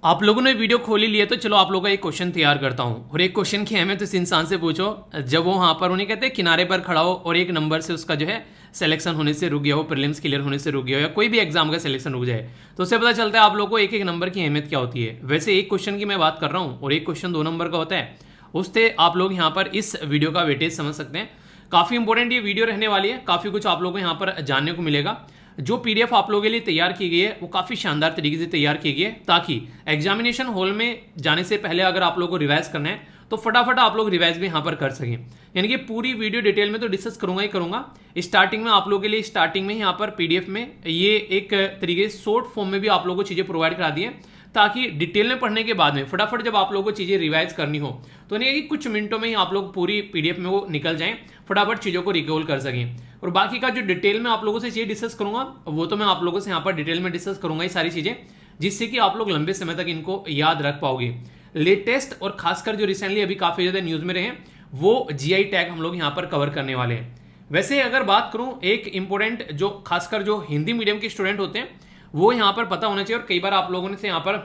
आप लोगों ने वीडियो खोली लिए तो चलो आप लोगों का एक क्वेश्चन तैयार करता हूँ। और एक क्वेश्चन की अहमियत इस इंसान से पूछो जब वो वहाँ पर उन्हें कहते हैं किनारे पर खड़ा हो और एक नंबर से उसका जो है सिलेक्शन होने से रुक गया हो, प्रीलिम्स क्लियर होने से रुक गया हो, या कोई भी एग्जाम का सिलेक्शन रुक जाए, तो उससे पता चलता है आप लोगों को एक एक नंबर की अहमियत क्या होती है। वैसे एक क्वेश्चन की मैं बात कर रहा हूँ और एक क्वेश्चन 2 नंबर का होता है, उससे आप लोग यहाँ पर इस वीडियो का वेटेज समझ सकते हैं। काफ़ी इंपॉर्टेंट ये वीडियो रहने वाली है, काफ़ी कुछ आप लोगों को यहाँ पर जानने को मिलेगा। जो पीडीएफ आप लोगों के लिए तैयार की गई है वो काफ़ी शानदार तरीके से तैयार की गई है, ताकि एग्जामिनेशन हॉल में जाने से पहले अगर आप लोगों को रिवाइज करना है तो फटाफट आप लोग रिवाइज भी यहाँ पर कर सकें। यानी कि पूरी वीडियो डिटेल में तो डिस्कस करूंगा ही करूंगा। स्टार्टिंग में आप लोगों के लिए स्टार्टिंग में यहाँ पर पीडीएफ में ये एक तरीके से शॉर्ट फॉर्म में भी आप लोगों को चीज़ें प्रोवाइड करा दी है, ताकि डिटेल में पढ़ने के बाद में फटाफट जब आप लोगों को चीज़ें रिवाइज करनी हो तो नहीं कि कुछ मिनटों में ही आप लोग पूरी पीडीएफ में वो निकल जाएं, फटाफट चीज़ों को रिकॉल कर सकें। और बाकी का जो डिटेल में आप लोगों से चीज़ें डिस्कस करूंगा वो तो मैं आप लोगों से यहाँ पर डिटेल में डिस्कस करूंगा ये सारी चीज़ें, जिससे कि आप लोग लंबे समय तक इनको याद रख पाओगे। लेटेस्ट और खासकर जो रिसेंटली अभी काफ़ी ज़्यादा न्यूज़ में रहे हैं वो जीआई टैग हम लोग यहाँ पर कवर करने वाले हैं। वैसे अगर बात करूँ एक इंपॉर्टेंट जो खासकर जो हिंदी मीडियम के स्टूडेंट होते हैं वो यहाँ पर पता होना चाहिए, और कई बार आप लोगों ने से यहाँ पर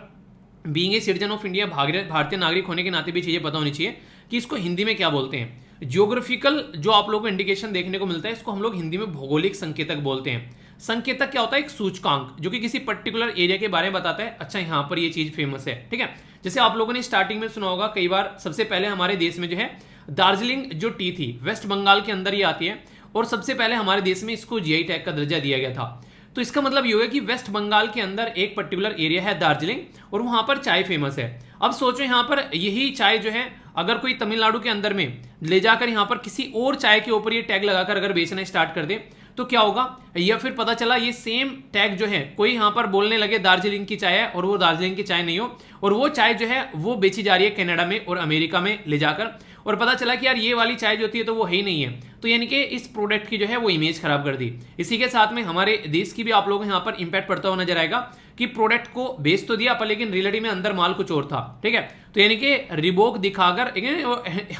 being a citizen of India भारतीय नागरिक होने के नाते भी चीज़ें पता होनी चाहिए कि इसको हिंदी में क्या बोलते हैं। ज्योग्राफिकल जो आप लोगों को इंडिकेशन देखने को मिलता है इसको हम लोग हिंदी में भौगोलिक संकेतक बोलते हैं। संकेतक क्या होता है? एक सूचकांक जो कि किसी पर्टिकुलर एरिया के बारे में बताता है, अच्छा यहाँ पर ये चीज़ फेमस है, ठीक है। जैसे आप लोगों ने स्टार्टिंग में सुना होगा कई बार, सबसे पहले हमारे देश में जो है दार्जिलिंग जो टी थी वेस्ट बंगाल के अंदर ही आती है, और सबसे पहले हमारे देश में इसको जीआई टैग का दर्जा दिया गया था। तो इसका मतलब ये होगा कि वेस्ट बंगाल के अंदर एक पर्टिकुलर एरिया है दार्जिलिंग, और वहां पर चाय फेमस है। अब सोचो यहाँ पर यही चाय जो है अगर कोई तमिलनाडु के अंदर में ले जाकर यहाँ पर किसी और चाय के ऊपर ये टैग लगाकर अगर बेचना स्टार्ट कर दे तो क्या होगा, या फिर पता चला ये सेम टैग जो है कोई यहाँ पर बोलने लगे दार्जिलिंग की चाय है और वो दार्जिलिंग की चाय नहीं हो, और वो चाय जो है वो बेची जा रही है कनाडा में और अमेरिका में ले जाकर, और पता चला कि यार ये वाली चाय जो होती है तो वो है ही नहीं है, तो यानी कि इस प्रोडक्ट की जो है वो इमेज खराब कर दी। इसी के साथ में हमारे देश की भी आप लोगों को यहाँ पर इंपैक्ट पड़ता हुआ नजर आएगा कि प्रोडक्ट को बेच तो दिया पर लेकिन रियलिटी में अंदर माल कुछ और था, ठीक है। तो यानी कि रिबोक दिखाकर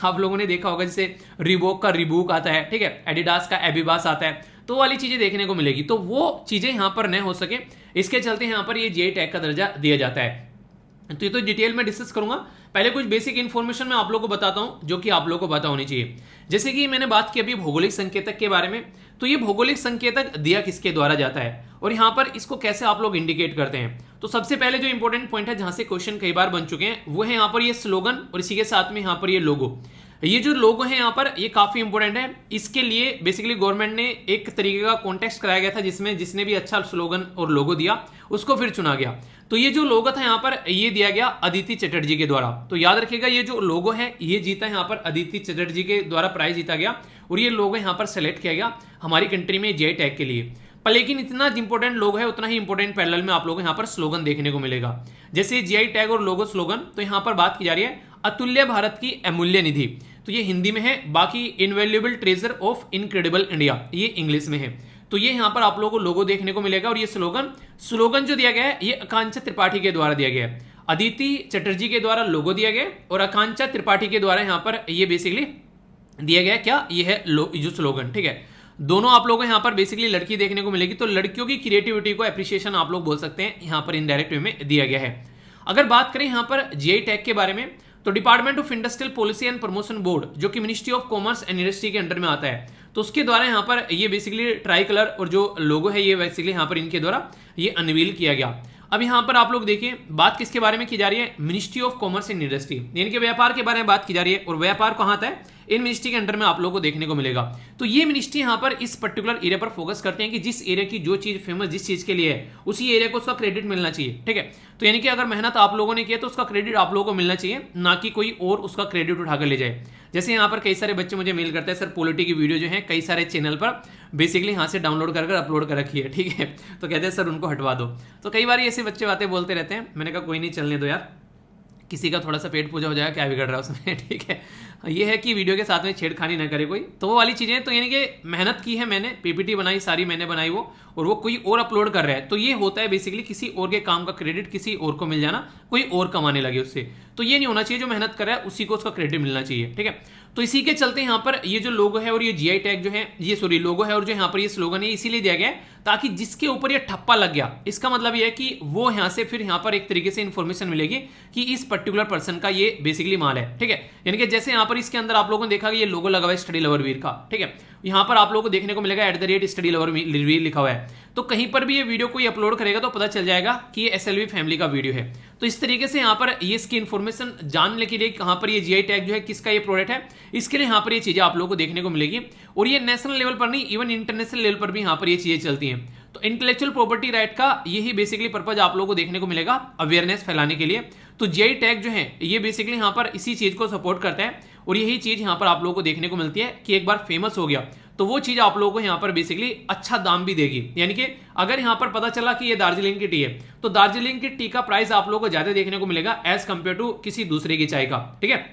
आप लोगों ने देखा होगा जैसे रिबोक का रिबूक आता है, ठीक है, एडिडास का एबिबास आता है, तो वाली चीजें देखने को मिलेगी। तो वो चीजें यहाँ पर न हो सके इसके चलते यहाँ पर ये जीआई टैग का दर्जा दिया जाता है। तो ये तो डिटेल में डिस्कस करूंगा, पहले कुछ बेसिक इन्फॉर्मेशन मैं आप लोगों को बताता हूं जो कि आप लोगों को पता होनी चाहिए। जैसे कि मैंने बात की अभी भौगोलिक संकेतक के बारे में, तो ये भौगोलिक संकेतक दिया किसके द्वारा जाता है और यहाँ पर इसको कैसे आप लोग इंडिकेट करते हैं। तो सबसे पहले जो इंपॉर्टेंट पॉइंट है जहां से क्वेश्चन कई बार बन चुके हैं वो है यहाँ पर ये स्लोगन, और इसी के साथ में यहाँ पर ये लोगो। ये जो लोगो है यहाँ पर ये काफी इंपॉर्टेंट है। इसके लिए बेसिकली गवर्नमेंट ने एक तरीके का कॉन्टेस्ट कराया गया था जिसमें जिसने भी अच्छा स्लोगन और लोगो दिया उसको फिर चुना गया। तो ये जो लोगो था यहाँ पर ये दिया गया अदिति चटर्जी के द्वारा। तो याद रखिएगा ये जो लोगो है ये जीता यहाँ पर अदिति चटर्जी के द्वारा प्राइज जीता गया, और ये लोगो यहाँ पर सेलेक्ट किया गया हमारी कंट्री में जीआई टैग के लिए। पर लेकिन इतना इंपॉर्टेंट लोगो है उतना ही इंपॉर्टेंट पैरेलल में आप लोगों को यहाँ पर स्लोगन देखने को मिलेगा। जैसे जीआई टैग और लोगो स्लोगन, तो यहाँ पर बात की जा रही है अतुल्य भारत की अमूल्य निधि, तो ये हिंदी में है। बाकी invaluable treasure of incredible India ये इंग्लिश में है। तो ये यहाँ पर आप लोगों को लोगो देखने को मिलेगा, और ये स्लोगन जो दिया गया है ये आकांक्षा त्रिपाठी के द्वारा दिया गया है। अदिति चटर्जी के द्वारा लोगो दिया गया और आकांक्षा त्रिपाठी के द्वारा यहाँ पर ये बेसिकली दिया गया क्या, ये है जो स्लोगन, ठीक है। दोनों आप लोगों को यहाँ पर बेसिकली लड़की देखने को मिलेगी, तो लड़कियों की क्रिएटिविटी को एप्रिसिएशन आप लोग बोल सकते हैं यहाँ पर इनडायरेक्ट वे में दिया गया है। अगर बात करें यहाँ पर जीआई टैग के बारे में, तो department of industrial policy and promotion board जो कि ministry of commerce and industry के अंडर में आता है, तो उसके द्वारा यहाँ पर ये बेसिकली ट्राई कलर और जो लोगो है ये बेसिकली यहाँ पर इनके द्वारा ये अनवील किया गया। अब यहाँ पर आप लोग देखिए बात किसके बारे में की जा रही है, ministry of commerce and industry, यानी कि व्यापार के बारे में बात की जा रही है, और व्यापार कहाँ आता है, इन मिनिस्ट्री के अंडर में आप लोगों को देखने को मिलेगा। तो ये मिनिस्ट्री यहाँ पर इस पर्टिकुलर एरिया पर फोकस करते हैं कि जिस एरिया की जो चीज फेमस जिस चीज के लिए है उसी एरिया को उसका क्रेडिट मिलना चाहिए, ठीक है। तो यानी कि अगर मेहनत आप लोगों ने किया तो उसका क्रेडिट आप लोगों को मिलना चाहिए, ना कि कोई और उसका क्रेडिट उठाकर ले जाए। जैसे यहाँ पर कई सारे बच्चे मुझे मेल करते हैं सर पॉलिटी की वीडियो जो है कई सारे चैनल पर बेसिकली यहाँ से डाउनलोड कर अपलोड कर रखी है, ठीक है, तो कहते हैं सर उनको हटवा दो। तो कई बार ऐसे बच्चे बातें बोलते रहते हैं, मैंने कहा कोई नहीं चलने दो यार, किसी का थोड़ा सा पेट पूजा हो जाएगा, क्या बिगड़ रहा है उसमें, ठीक है। ये है कि वीडियो के साथ में छेड़खानी ना करे कोई, तो वो वाली चीज़ें। तो यानी कि मेहनत की है मैंने, पीपीटी बनाई सारी मैंने बनाई वो, और वो कोई और अपलोड कर रहा है, तो ये होता है बेसिकली किसी और के काम का क्रेडिट किसी और को मिल जाना, कोई और कमाने लगे उससे। तो ये नहीं होना चाहिए, जो मेहनत कर रहा है उसी को उसका क्रेडिट मिलना चाहिए, ठीक है। तो इसी के चलते यहाँ पर ये जो लोगो है और ये जीआई टैग जो है ये लोगो है और जो यहाँ पर ये स्लोगन है इसीलिए दिया गया है ताकि जिसके ऊपर ये ठप्पा लग गया, इसका मतलब ये है कि वो यहाँ से फिर यहाँ पर एक तरीके से इन्फॉर्मेशन मिलेगी कि इस पर्टिकुलर पर्सन का ये बेसिकली माल है, ठीक है। यानी कि जैसे यहाँ पर इसके अंदर आप लोगों ने देखा कि ये लोगो लगा हुआ है स्टडी लवर वीर का, ठीक है। यहाँ पर आप लोगों को देखने को मिलेगा @स्टडी लवर वीर लिखा हुआ है। तो कहीं पर भी ये वीडियो कोई अपलोड करेगा तो पता चल जाएगा कि ये SLV फैमिली का वीडियो है। तो इस तरीके से यहाँ पर ये इसकी इन्फॉर्मेशन जानने के लिए कहाँ पर ये GI टैग जो है किसका ये प्रोडक्ट है, इसके लिए यहाँ पर ये चीजें आप लोगों को देखने को मिलेगी। और ये नेशनल लेवल पर नहीं, इवन इंटरनेशनल लेवल पर भी यहाँ पर ये चीजें चलती हैं। तो इंटेलेक्चुअल प्रॉपर्टी राइट का यही बेसिकली पर्पज आप लोगों को देखने को मिलेगा अवेयरनेस फैलाने के लिए। तो GI टैग जो है ये बेसिकली यहाँ पर इसी चीज को सपोर्ट करता है और यही चीज यहाँ पर आप लोगों को देखने को मिलती है कि एक बार फेमस हो गया तो वो चीज आप लोगों को यहाँ पर बेसिकली अच्छा दाम भी देगी। यानी कि अगर यहाँ पर पता चला कि ये दार्जिलिंग की टी है तो दार्जिलिंग की टी का प्राइस आप लोगों को ज्यादा देखने को मिलेगा एज कंपेयर टू किसी दूसरे की चाय का, ठीक है।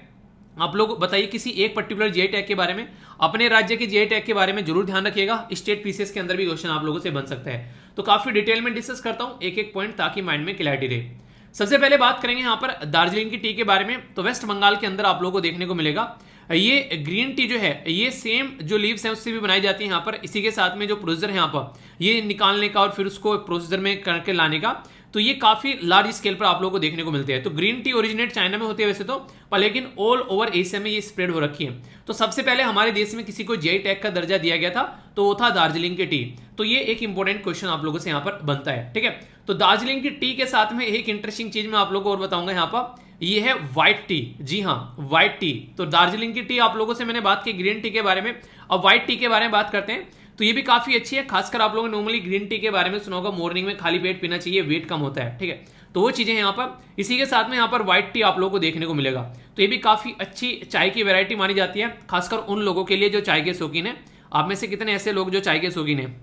आप लोग बताइए किसी एक पर्टिकुलर GI टैग के बारे में, अपने राज्य के GI टैग के बारे में जरूर ध्यान रखिएगा। स्टेट पीसीएस के अंदर भी क्वेश्चन आप लोगों से बन सकता है। तो काफी डिटेल में डिस्कस करता हूं एक एक पॉइंट ताकि माइंड में क्लैरिटी रहे। सबसे पहले बात करेंगे यहाँ पर दार्जिलिंग की टी के बारे में। तो वेस्ट बंगाल के अंदर आप लोगों को देखने को मिलेगा ये ग्रीन टी जो है ये सेम जो लीव्स हैं उससे भी बनाई जाती है यहाँ पर। इसी के साथ में जो प्रोसीजर है यहाँ पर ये निकालने का और फिर उसको प्रोसीजर में करके लाने का, तो ये काफी लार्ज स्केल पर आप लोगों को देखने को मिलते हैं। तो ग्रीन टी ओरिजिनेट चाइना में होती है वैसे तो, पर लेकिन ऑल ओवर एशिया में ये स्प्रेड हो रखी है। तो सबसे पहले हमारे देश में किसी को GI टैग का दर्जा दिया गया था तो वो था दार्जिलिंग की टी। तो ये एक इंपॉर्टेंट क्वेश्चन आप लोगों से यहाँ पर बनता है, ठीक है। तो दार्जिलिंग की टी के साथ में एक इंटरेस्टिंग चीज मैं आप लोगों को और बताऊंगा यहाँ पर, ये है व्हाइट टी। जी हाँ, व्हाइट टी। तो दार्जिलिंग की टी आप लोगों से मैंने बात की ग्रीन टी के बारे में, अब व्हाइट टी के बारे में बात करते हैं। तो ये भी काफी अच्छी है, खासकर आप लोगों ने नॉर्मली ग्रीन टी के बारे में सुना होगा, मॉर्निंग में खाली पेट पीना चाहिए, वेट कम होता है, ठीक है। तो वो चीजें यहाँ पर, इसी के साथ में यहाँ पर व्हाइट टी आप लोगों को देखने को मिलेगा। तो ये भी काफी अच्छी चाय की वैरायटी मानी जाती है, खासकर उन लोगों के लिए जो चाय के शौकीन है। आप में से कितने ऐसे लोग जो चाय के शौकीन है,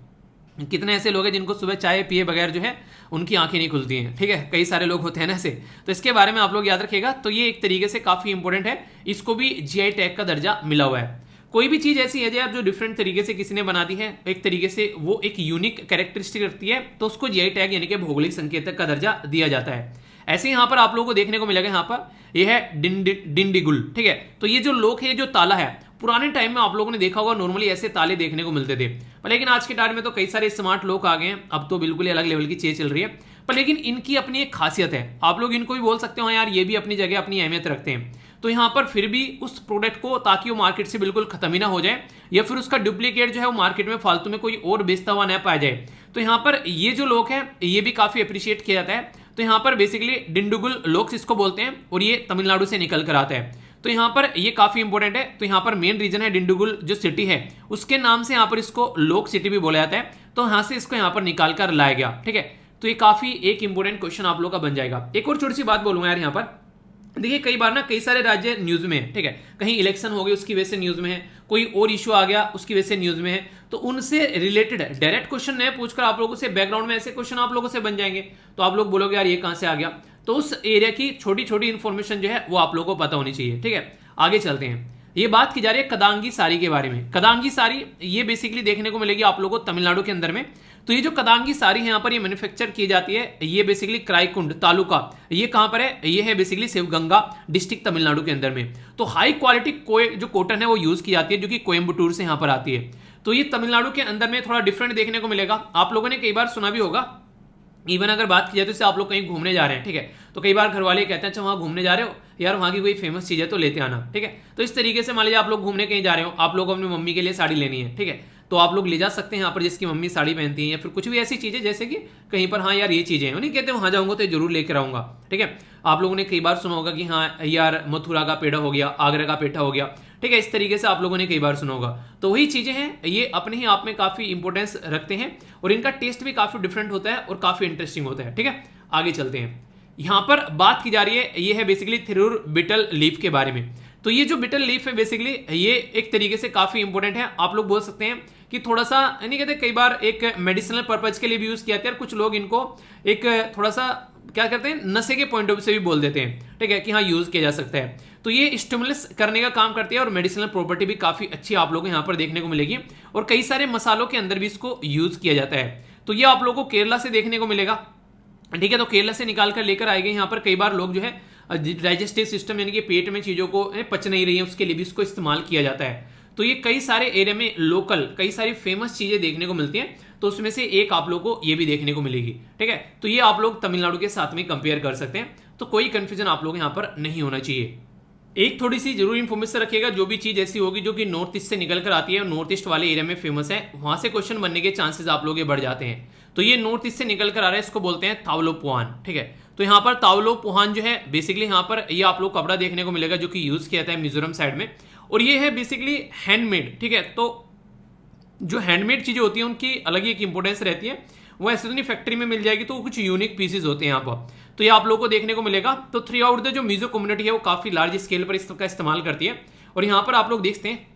कितने ऐसे लोग हैं जिनको सुबह चाय पिए बगैर जो है उनकी आंखें नहीं खुलती हैं, ठीक है। कई सारे लोग होते हैं ना ऐसे, तो इसके बारे में आप लोग याद रखिएगा। तो ये एक तरीके से काफी इंपॉर्टेंट है, इसको भी GI टैग का दर्जा मिला हुआ है। कोई भी चीज ऐसी है जो डिफरेंट तरीके से किसी ने बना दी है, एक तरीके से वो एक यूनिक कैरेक्टरिस्टिक रखती है, तो उसको GI टैग यानी कि भौगोलिक संकेतक का दर्जा दिया जाता है। ऐसे यहाँ पर आप लोगों को देखने को मिलेगा, यहाँ पर यह है डिंडिगुल, ठीक है। तो ये जो लोक है, जो ताला है, पुराने टाइम में आप लोगों ने देखा होगा नॉर्मली ऐसे ताले देखने को मिलते थे, पर लेकिन आज के टाइम में तो कई सारे स्मार्ट लोग आ गए हैं, अब तो बिल्कुल ही अलग लेवल की चीज चल रही है। पर लेकिन इनकी अपनी एक खासियत है, आप लोग इनको भी बोल सकते हो हाँ यार ये भी अपनी जगह अपनी अहमियत रखते हैं। तो यहाँ पर फिर भी उस प्रोडक्ट को, ताकि वो मार्केट से बिल्कुल खत्म ही ना हो जाए या फिर उसका डुप्लीकेट जो है वो मार्केट में फालतू में कोई और बेचता हुआ न पाया जाए, तो यहाँ पर ये जो लोग हैं ये भी काफी अप्रिशिएट किया जाता है। तो यहाँ पर बेसिकली डिंडुगुल लोक्स इसको बोलते हैं और ये तमिलनाडु से निकल कर आता है। तो यहाँ पर ये काफी इंपॉर्टेंट है। तो यहाँ पर मेन रीजन है डिंडुगुल जो सिटी है उसके नाम से यहाँ पर इसको लोक सिटी भी बोला जाता है, तो यहाँ से इसको यहाँ पर निकाल कर लाया गया, ठीक है। तो ये काफी एक इंपॉर्टेंट क्वेश्चन आप लोग का बन जाएगा। एक और छोटी सी बात बोलूंगा यार, यहाँ पर देखिए कई बार ना कई सारे राज्य न्यूज में है, ठीक है। कहीं इलेक्शन हो गई उसकी वजह से न्यूज में है, कोई और इशू आ गया उसकी वजह से न्यूज में है, तो उनसे रिलेटेड डायरेक्ट क्वेश्चन नहीं पूछकर आप लोगों से बैकग्राउंड में ऐसे क्वेश्चन आप लोगों से बन जाएंगे, तो आप लोग बोलोगे यार ये कहां से आ गया। तो उस एरिया की छोटी छोटी इंफॉर्मेशन जो है वो आप लोगों को पता होनी चाहिए, ठीक है। आगे चलते हैं, ये बात की जा रही है कदांगी साड़ी के बारे में। कदांगी साड़ी ये बेसिकली देखने को मिलेगी आप लोगों को तमिलनाडु के अंदर में। तो ये जो कदांगी साड़ी है यहाँ पर ये मैन्युफैक्चर की जाती है, ये बेसिकली क्राईकुंड तालुका, ये कहां पर है, ये है बेसिकली शिवगंगा डिस्ट्रिक्ट तमिलनाडु के अंदर में। तो हाई क्वालिटी जो कॉटन है वो यूज की जाती है, जो कि कोयम्बटूर से यहाँ पर आती है। तो ये तमिलनाडु के अंदर में थोड़ा डिफरेंट देखने को मिलेगा। आप लोगों ने कई बार सुना भी होगा, इवन अगर बात की जाए तो आप लोग कहीं घूमने जा रहे हैं, ठीक है, तो कई बार घर वाले कहते हैं अच्छा वहां घूमने जा रहे हो यार, वहां की कोई फेमस चीज है तो लेते आना, ठीक है। तो इस तरीके से मान लीजिए आप लोग घूमने कहीं जा रहे हो, आप लोग अपनी मम्मी के लिए साड़ी लेनी है, ठीक है, तो आप लोग ले जा सकते हैं यहाँ पर जिसकी मम्मी साड़ी पहनती है, या फिर कुछ भी ऐसी चीजें जैसे कि कहीं पर हाँ यार ये चीजें हैं, नहीं कहते वहां जाऊंगा तो जरूर लेकर आऊंगा, ठीक है। आप लोगों ने कई बार सुना होगा कि हाँ यार मथुरा का पेड़ा हो गया, आगरा का पेठा हो गया, ठीक है, इस तरीके से आप लोगों ने कई बार सुना होगा। तो वही चीजें हैं, ये अपने ही आप में काफी इंपॉर्टेंस रखते हैं और इनका टेस्ट भी काफी डिफरेंट होता है और काफी इंटरेस्टिंग होता है, ठीक है। आगे चलते हैं, यहां पर बात की जा रही है, ये है बेसिकली थिरुर बिटल लीफ के बारे में। तो ये जो बिटल लीफ है बेसिकली ये एक तरीके से काफी इंपॉर्टेंट है। आप लोग बोल सकते हैं कि थोड़ा सा नहीं कहते, कई बार एक मेडिसिनल पर्पज के लिए भी यूज किया जाता है, और कुछ लोग इनको एक थोड़ा सा क्या करते हैं नशे के पॉइंट ऑफ व्यू से भी बोल देते हैं, ठीक है, कि हाँ यूज किया जा सकता है। तो ये स्टिमुलस करने का काम करती है और मेडिसिनल प्रॉपर्टी भी काफी अच्छी आप लोगों को यहाँ पर देखने को मिलेगी, और कई सारे मसालों के अंदर भी इसको यूज किया जाता है। तो ये आप लोगों को केरला से देखने को मिलेगा, ठीक है। तो केरला से निकाल कर लेकर आएंगे यहाँ पर। कई बार लोग जो है डाइजेस्टिव सिस्टम यानी कि पेट में चीजों को पच नहीं रही है उसके लिए भी इसको इस्तेमाल किया जाता है। तो ये कई सारे एरिया में लोकल कई सारी फेमस चीजें देखने को मिलती हैं। तो उसमें से एक आप लोगों को ये भी देखने को मिलेगी, ठीक है। तो ये आप लोग तमिलनाडु के साथ में कंपेयर कर सकते हैं, तो कोई कंफ्यूजन आप लोग यहाँ पर नहीं होना चाहिए। एक थोड़ी सी जरूरी इंफॉर्मेशन रखिएगा, जो भी चीज ऐसी होगी जो कि नॉर्थ ईस्ट से निकल कर आती है और नॉर्थ ईस्ट वाले एरिया में फेमस है, वहां से क्वेश्चन बनने के चांसेस आप लोग बढ़ जाते हैं। तो ये नॉर्थ ईस्ट से निकल कर आ रहा है, इसको बोलते हैं तावलोपुआन, ठीक है। तो यहाँ पर तावलोपुआन जो है बेसिकली यहाँ पर ये आप लोग कपड़ा देखने को मिलेगा जो कि यूज किया जाता है मिजोरम साइड में, और ये है बेसिकली हैंडमेड, ठीक है। तो जो हैंडमेड चीजें होती हैं उनकी अलग ही एक इंपॉर्टेंस रहती है, वो ऐसे तो नहीं फैक्ट्री में मिल जाएगी, तो कुछ यूनिक पीसेज होते हैं यहाँ पर, तो ये आप लोगों को देखने को मिलेगा। तो थ्रू आउट द जो मिजो कम्युनिटी है वो काफी लार्ज स्केल पर इसका इस्तेमाल करती है, और यहाँ पर आप लोग देखते हैं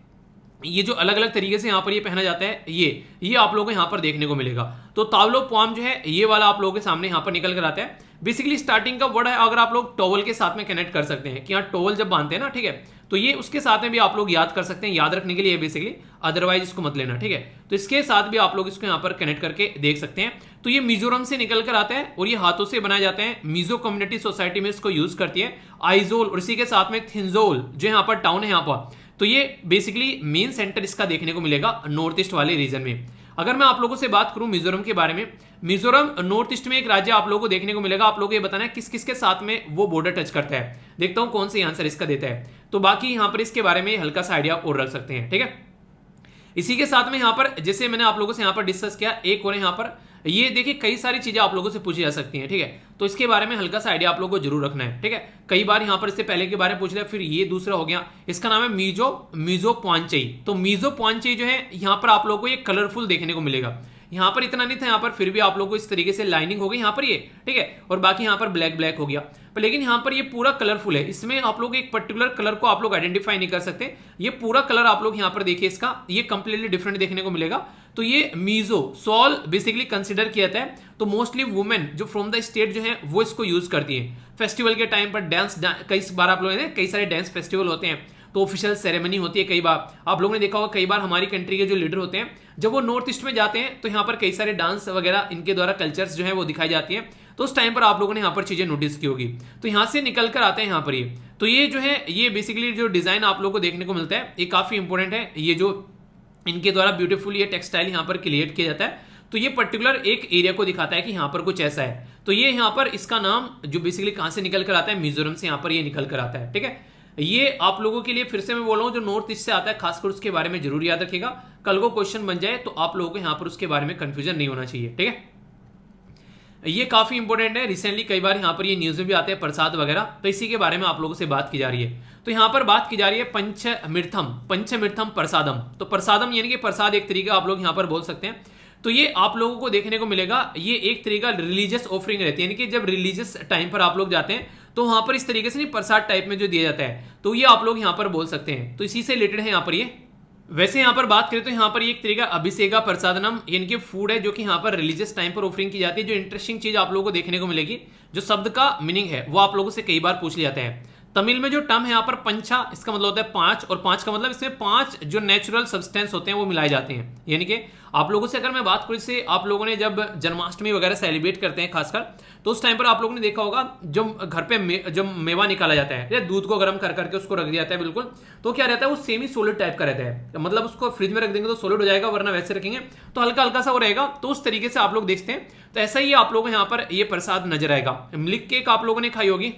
ये जो अलग अलग तरीके से यहाँ पर ये पहना जाता है, ये आप लोगों को यहाँ पर देखने को मिलेगा। तो तावलोपुआन जो है ये वाला आप लोगों के सामने यहाँ पर निकल कर आता है। बेसिकली स्टार्टिंग का वर्ड है, अगर आप लोग टॉवल के साथ में कनेक्ट कर सकते हैं कि यहाँ टॉवल जब बांधते हैं ना, ठीक है, तो ये उसके साथ में भी आप लोग याद कर सकते हैं, याद रखने के लिए बेसिकली, अदरवाइज इसको मत लेना, ठीक है। तो इसके साथ भी आप लोग इसको यहाँ पर कनेक्ट करके देख सकते हैं। तो ये मिजोरम से निकल कर आता है और ये हाथों से बनाए जाते हैं, मिजो कम्युनिटी सोसाइटी में इसको यूज करती है आइजोल, और इसी के साथ में थिंजोल जो यहाँ पर टाउन है यहाँ पर, तो ये बेसिकली मेन सेंटर इसका देखने को मिलेगा नॉर्थ ईस्ट वाले रीजन में। अगर मैं आप लोगों से बात करूं मिजोरम के बारे में, मिजोरम नॉर्थ ईस्ट में एक राज्य आप लोगों को देखने को मिलेगा। आप लोगों को ये बताना है किस किस के साथ में वो बॉर्डर टच करता है, देखता हूं कौन सी आंसर इसका देता है। तो बाकी यहां पर इसके बारे में हल्का सा आइडिया और रख सकते हैं, ठीक है। इसी के साथ में यहां पर जैसे मैंने आप लोगों से यहां पर डिस्कस किया, एक और यहां पर ये देखिए कई सारी चीजें आप लोगों से पूछी जा सकती हैं, ठीक है। तो इसके बारे में हल्का सा आइडिया आप लोगों को जरूर रखना है, ठीक है। कई बार यहां पर इससे पहले के बारे में पूछ लिया, फिर ये दूसरा हो गया, इसका नाम है मिजो पुआंचई। तो मिजो पुआंचई जो है यहाँ पर आप लोगों को ये कलरफुल देखने को मिलेगा। यहाँ पर इतना नहीं था, यहाँ पर फिर भी आप लोगों को इस तरीके से लाइनिंग हो गई यहाँ पर ये, ठीक है, और बाकी यहाँ पर ब्लैक ब्लैक हो गया, पर लेकिन यहाँ पर ये पूरा कलरफुल है। इसमें आप लोग एक पर्टिकुलर कलर को आप लोग आइडेंटिफाई नहीं कर सकते, ये पूरा कलर आप लोग यहाँ पर देखिए, इसका ये कंप्लीटली डिफरेंट देखने को मिलेगा। तो ये मिजो सॉल बेसिकली कंसिडर किया जाता है, तो मोस्टली वुमेन जो फ्रॉम द स्टेट जो है वो इसको यूज करती है। फेस्टिवल के टाइम पर डांस, कई बार आप लोगों ने कई सारे डांस फेस्टिवल होते हैं, तो ऑफिशियल सेरेमनी होती है। कई बार आप लोगों ने देखा होगा, कई बार हमारी कंट्री के जो लीडर होते हैं जब वो नॉर्थ ईस्ट में जाते हैं तो यहाँ पर कई सारे डांस वगैरह इनके द्वारा कल्चर्स जो है वो दिखाई जाती है, तो उस टाइम पर आप लोगों ने यहाँ पर चीजें नोटिस की होगी। तो यहाँ से निकल कर आते हैं यहाँ पर ये, तो ये जो है ये बेसिकली जो डिजाइन आप लोगों को देखने को मिलता है ये काफी इंपॉर्टेंट है। ये जो इनके द्वारा ब्यूटीफुल ये टेक्सटाइल यहाँ पर क्रिएट किया जाता है, तो ये पर्टिकुलर एक एरिया को दिखाता है कि यहाँ पर कुछ ऐसा है। तो ये यहाँ पर इसका नाम जो बेसिकली कहाँ से निकल कर आता है, मिजोरम से यहाँ पर ये निकल कर आता है, ठीक है। ये आप लोगों के लिए फिर से मैं बोल रहा हूँ, जो नॉर्थ ईस्ट से आता है खासकर उसके बारे में जरूर याद रखिएगा, कल को क्वेश्चन बन जाए तो आप लोगों को यहाँ पर उसके बारे में कंफ्यूजन नहीं होना चाहिए, ठीक है। ये काफी इंपॉर्टेंट है, रिसेंटली कई बार यहाँ पर ये न्यूज में भी आते हैं प्रसाद वगैरह, तो इसी के बारे में आप लोगों से बात की जा रही है। तो यहाँ पर बात की जा रही है पंचमीर्थम प्रसादम। तो प्रसादम यानी कि प्रसाद एक तरीका आप लोग यहाँ पर बोल सकते हैं। तो ये आप लोगों को देखने को मिलेगा, ये एक तरीका रिलीजियस ऑफरिंग रहती है, यानी कि जब रिलीजियस टाइम पर आप लोग जाते हैं तो वहां पर इस तरीके से नहीं प्रसाद टाइप में जो दिया जाता है, तो ये आप लोग यहाँ पर बोल सकते हैं। तो इसी से रिलेटेड है यहाँ पर ये। वैसे यहाँ पर बात करें तो यहाँ पर एक तरीका अभिषेका प्रसादनम यानी कि फूड है जो कि यहाँ पर रिलीजियस टाइम पर ऑफरिंग की जाती है। जो इंटरेस्टिंग चीज आप लोगों को देखने को मिलेगी, जो शब्द का मीनिंग है वो आप लोगों से कई बार पूछ लिया जाता है। तमिल में जो टर्म है यहाँ पर पंचा, इसका मतलब होता है पांच, और पांच का मतलब इसमें पांच जो नेचुरल सब्सटेंस होते हैं वो मिलाए जाते हैं। यानी कि आप लोगों से अगर मैं बात करूँ, इससे आप लोगों ने जब जन्माष्टमी वगैरह सेलिब्रेट करते हैं खासकर, तो उस टाइम पर आप लोगों ने देखा होगा जब घर पे जब मेवा निकाला जाता है या दूध को गर्म कर करके उसको रख दिया जाता है बिल्कुल, तो क्या रहता है वो सेमी सोलिड टाइप का रहता है, मतलब उसको फ्रिज में रख देंगे तो सोलिड हो जाएगा, वरना वैसे रखेंगे तो हल्का हल्का सा वो रहेगा। तो उस तरीके से आप लोग देखते हैं, तो ऐसा ही आप लोगों को यहाँ पर ये प्रसाद नजर आएगा। मिल्क केक आप लोगों ने खाई होगी,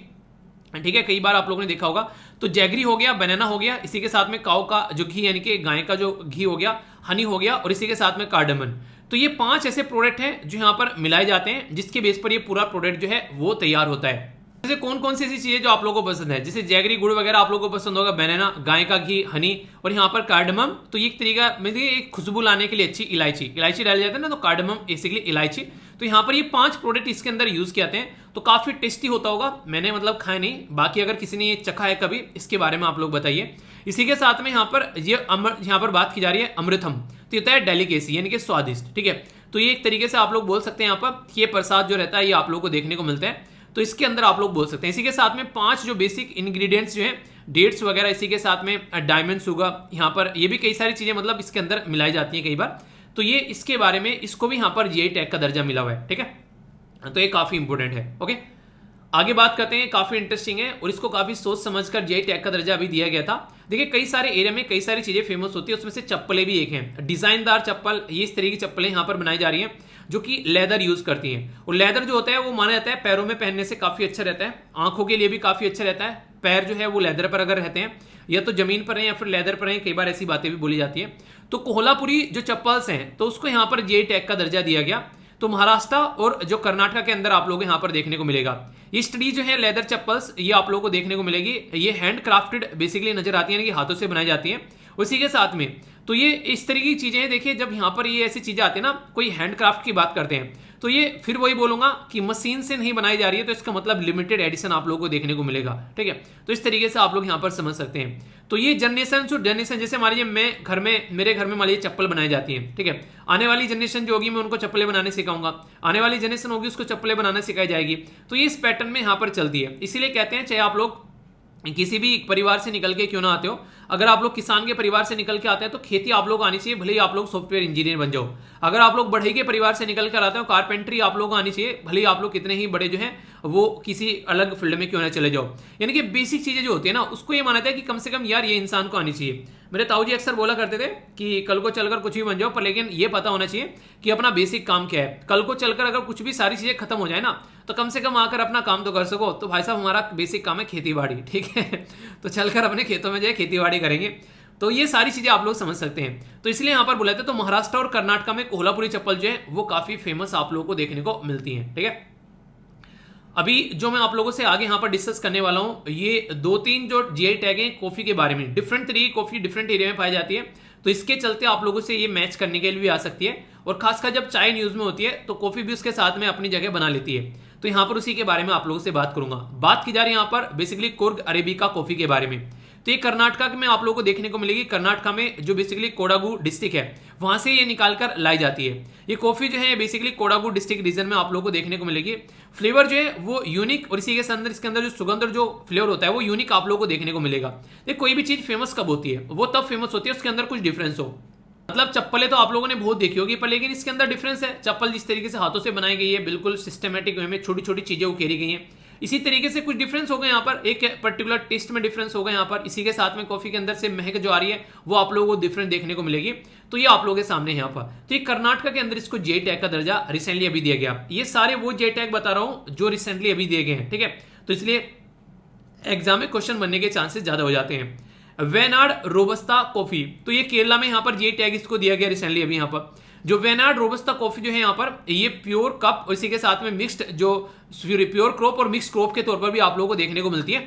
ठीक है, कई बार आप लोगों ने देखा होगा। तो जैगरी हो गया, बनाना हो गया, इसी के साथ में काऊ का जो घी यानी कि गाय का जो घी हो गया, हनी हो गया, और इसी के साथ में कार्डमन। तो ये पांच ऐसे प्रोडक्ट हैं जो यहाँ पर मिलाए जाते हैं, जिसके बेस पर ये पूरा प्रोडक्ट जो है वो तैयार होता है। जैसे कौन कौन सी ऐसी चीजें जो आप लोगों को पसंद है, जैसे जैगरी गुड़ वगैरह आप लोगों को पसंद होगा, बनाना, गाय का घी, हनी, और यहाँ पर कार्डमम। तो ये एक तरीका मतलब एक खुशबू लाने के लिए अच्छी इलायची डाली जाती है ना, तो कार्डमम बेसिकली इलायची। तो यहाँ पर ये पांच प्रोडक्ट इसके अंदर यूज किए जाते हैं, तो काफी टेस्टी होता होगा। मैंने मतलब खाया नहीं, बाकी अगर किसी ने ये चखा है कभी, इसके बारे में आप लोग बताइए। इसी के साथ में यहाँ पर यहाँ पर बात की जा रही है अमृतम, तो ये होता है डेलिकेसी यानी कि स्वादिष्ट, ठीक है। तो ये एक तरीके से आप लोग बोल सकते हैं यहाँ पर ये प्रसाद जो रहता है ये आप लोग को देखने को मिलता है, तो इसके अंदर आप लोग बोल सकते हैं। इसी के साथ में पांच जो बेसिक इंग्रेडिएंट्स जो है, डेट्स वगैरह, इसी के साथ में डायमंड शुगर, यहाँ पर ये भी कई सारी चीजें मतलब इसके अंदर मिलाई जाती हैं कई बार। तो ये इसके बारे में इसको भी यहाँ पर जीआई टैग का दर्जा मिला हुआ है, ठीक है। तो ये काफी इंपॉर्टेंट है, ओके। आगे बात करते हैं, काफी इंटरेस्टिंग है और इसको काफी सोच समझकर जीआई टैग का दर्जा अभी दिया गया था। देखिए कई सारे एरिया में कई सारी चीजें फेमस होती है, उसमें से चप्पलें भी एक हैं। डिजाइनदार चप्पल, ये इस तरीके की चप्पलें यहाँ पर बनाई जा रही हैं जो कि लेदर यूज करती हैं। और लेदर जो होता है वो माना जाता है पैरों में पहनने से काफी अच्छा रहता है, आंखों के लिए भी काफी अच्छा रहता है। पैर जो है वो लेदर पर अगर रहते हैं या तो जमीन पर हैं या फिर लेदर पर हैं, कई बार ऐसी बातें भी बोली जाती है। तो कोल्हापुरी जो चप्पल्स हैं तो उसको यहाँ पर जीआई टैग का दर्जा दिया गया। तो महाराष्ट्र और जो कर्नाटक के अंदर आप लोगों को यहाँ पर देखने को मिलेगा। ये स्टडी जो है लेदर चप्पल्स, ये आप लोगों को देखने को मिलेगी। ये हैंड क्राफ्टेड बेसिकली नजर आती है, हाथों से बनाई जाती है। उसी के साथ में तो ये इस तरीके की चीजें हैं। देखिए जब यहाँ पर ये ऐसी चीजें आती है ना, कोई हैंडक्राफ्ट की बात करते हैं, तो ये फिर वही बोलूंगा कि मशीन से नहीं बनाई जा रही है, तो इसका मतलब लिमिटेड एडिशन आप लोगों को देखने को मिलेगा। ठीक है, तो इस तरीके से आप लोग यहाँ पर समझ सकते हैं। तो ये जनरेशन टू जनरेशन, जैसे मान लीजिए मेरे घर में मान लीजिए चप्पल बनाई जाती है, ठीक है, आने वाली जनरेशन जो होगी मैं उनको चप्पलें बनाने सिखाऊंगा, आने वाली जनरेशन होगी उसको चप्पलें बनाना सिखाई जाएगी। तो ये इस पैटर्न में यहाँ पर चलती है। इसीलिए कहते हैं चाहे आप लोग किसी भी परिवार से निकल के क्यों ना आते हो, अगर आप लोग किसान के परिवार से निकल के आते हैं तो खेती आप लोग आनी चाहिए, भले ही आप लोग सॉफ्टवेयर इंजीनियर बन जाओ। अगर आप लोग बढ़ई के परिवार से निकल कर आते हो, कारपेंट्री आप लोग आनी चाहिए, भले ही आप लोग कितने ही बड़े जो हैं वो किसी अलग फील्ड में क्यों ना चले जाओ। यानी कि बेसिक चीजें जो होती है ना, उसको ये माना था कि कम से कम यार ये इंसान को आनी चाहिए। मेरे ताऊ जी अक्सर बोला करते थे कि कल को चलकर कुछ भी बन जाओ, पर लेकिन ये पता होना चाहिए कि अपना बेसिक काम क्या है। कल को चलकर अगर कुछ भी सारी चीजें खत्म हो जाए ना, तो कम से कम आकर अपना काम तो कर सको। तो भाई साहब हमारा बेसिक काम है खेती बाड़ी, ठीक है, तो चलकर अपने खेतों में जो है खेती बाड़ी करेंगे। तो ये सारी चीजें आप लोग समझ सकते हैं। तो इसलिए यहां पर बुलाते हैं। तो महाराष्ट्र और कर्नाटक में कोल्हापुरी चप्पल जो है वो काफी फेमस आप लोगों को देखने को मिलती है। ठीक है, अभी जो मैं आप लोगों से आगे यहां पर डिस्कस करने वाला हूं, ये 2-3 जो जीआई टैग हैं कॉफी के बारे में, डिफरेंट तरीके की कॉफी डिफरेंट एरिया में पाई जाती है। तो इसके चलते आप लोगों से ये मैच करने के लिए भी आ सकती है। और खासकर जब चाय न्यूज में होती है तो कॉफी भी उसके साथ में अपनी जगह बना लेती है। तो यहां पर उसी के बारे में आप लोगों से बात करूंगा। बात की जा रही है यहां पर बेसिकली कुर्ग अरेबिका कॉफी के बारे में। तो ये कर्नाटक में आप लोगों को देखने को मिलेगी। कर्नाटक में जो बेसिकली कोडागु डिस्ट्रिक्ट है वहां से ये निकालकर लाई जाती है। ये कॉफी जो है बेसिकली कोडागु डिस्ट्रिक्ट रीजन में आप लोगों को देखने को मिलेगी। फ्लेवर जो है वो यूनिक, और इसी के अंदर इसके अंदर जो सुगंध और जो फ्लेवर होता है वो यूनिक आप लोगों को देखने को मिलेगा। ये कोई भी चीज फेमस कब होती है, वो तब फेमस होती है उसके अंदर कुछ डिफरेंस हो। मतलब चप्पलें तो आप लोगों ने बहुत देखी होगी, पर लेकिन इसके अंदर डिफरेंस है। चप्पल जिस तरीके से हाथों से बनाई गई है, बिल्कुल सिस्टमेटिक वे में छोटी छोटी चीजें उकेरी गई हैं, इसी तरीके से कुछ डिफरेंस होगा यहाँ पर। एक पर्टिकुलर टेस्ट में डिफरेंस होगा यहाँ पर। इसी के साथ में कॉफी के अंदर से महक जो आ रही है वो आप लोगों को डिफरेंट देखने को मिलेगी। तो ये आप लोगों के सामने यहाँ पर। तो ये कर्नाटक के अंदर इसको जीआई टैग का दर्जा रिसेंटली अभी दिया गया। ये सारे वो जीआई टैग बता रहा हूँ जो रिसेंटली अभी दिए गए हैं। ठीक है, तो इसलिए एग्जाम में क्वेश्चन बनने के चांसेस ज्यादा हो जाते हैं। वेनाड रोबस्ता कॉफी, तो ये केरला में यहाँ पर जीआई टैग इसको दिया गया रिसेंटली अभी। यहाँ पर जो वेनाड रोबस्ता कॉफी जो है यहाँ पर, ये प्योर कप और इसी के साथ में मिक्स्ड जो प्योर क्रॉप और मिक्स्ड क्रॉप के तौर पर भी आप लोगों को देखने को मिलती है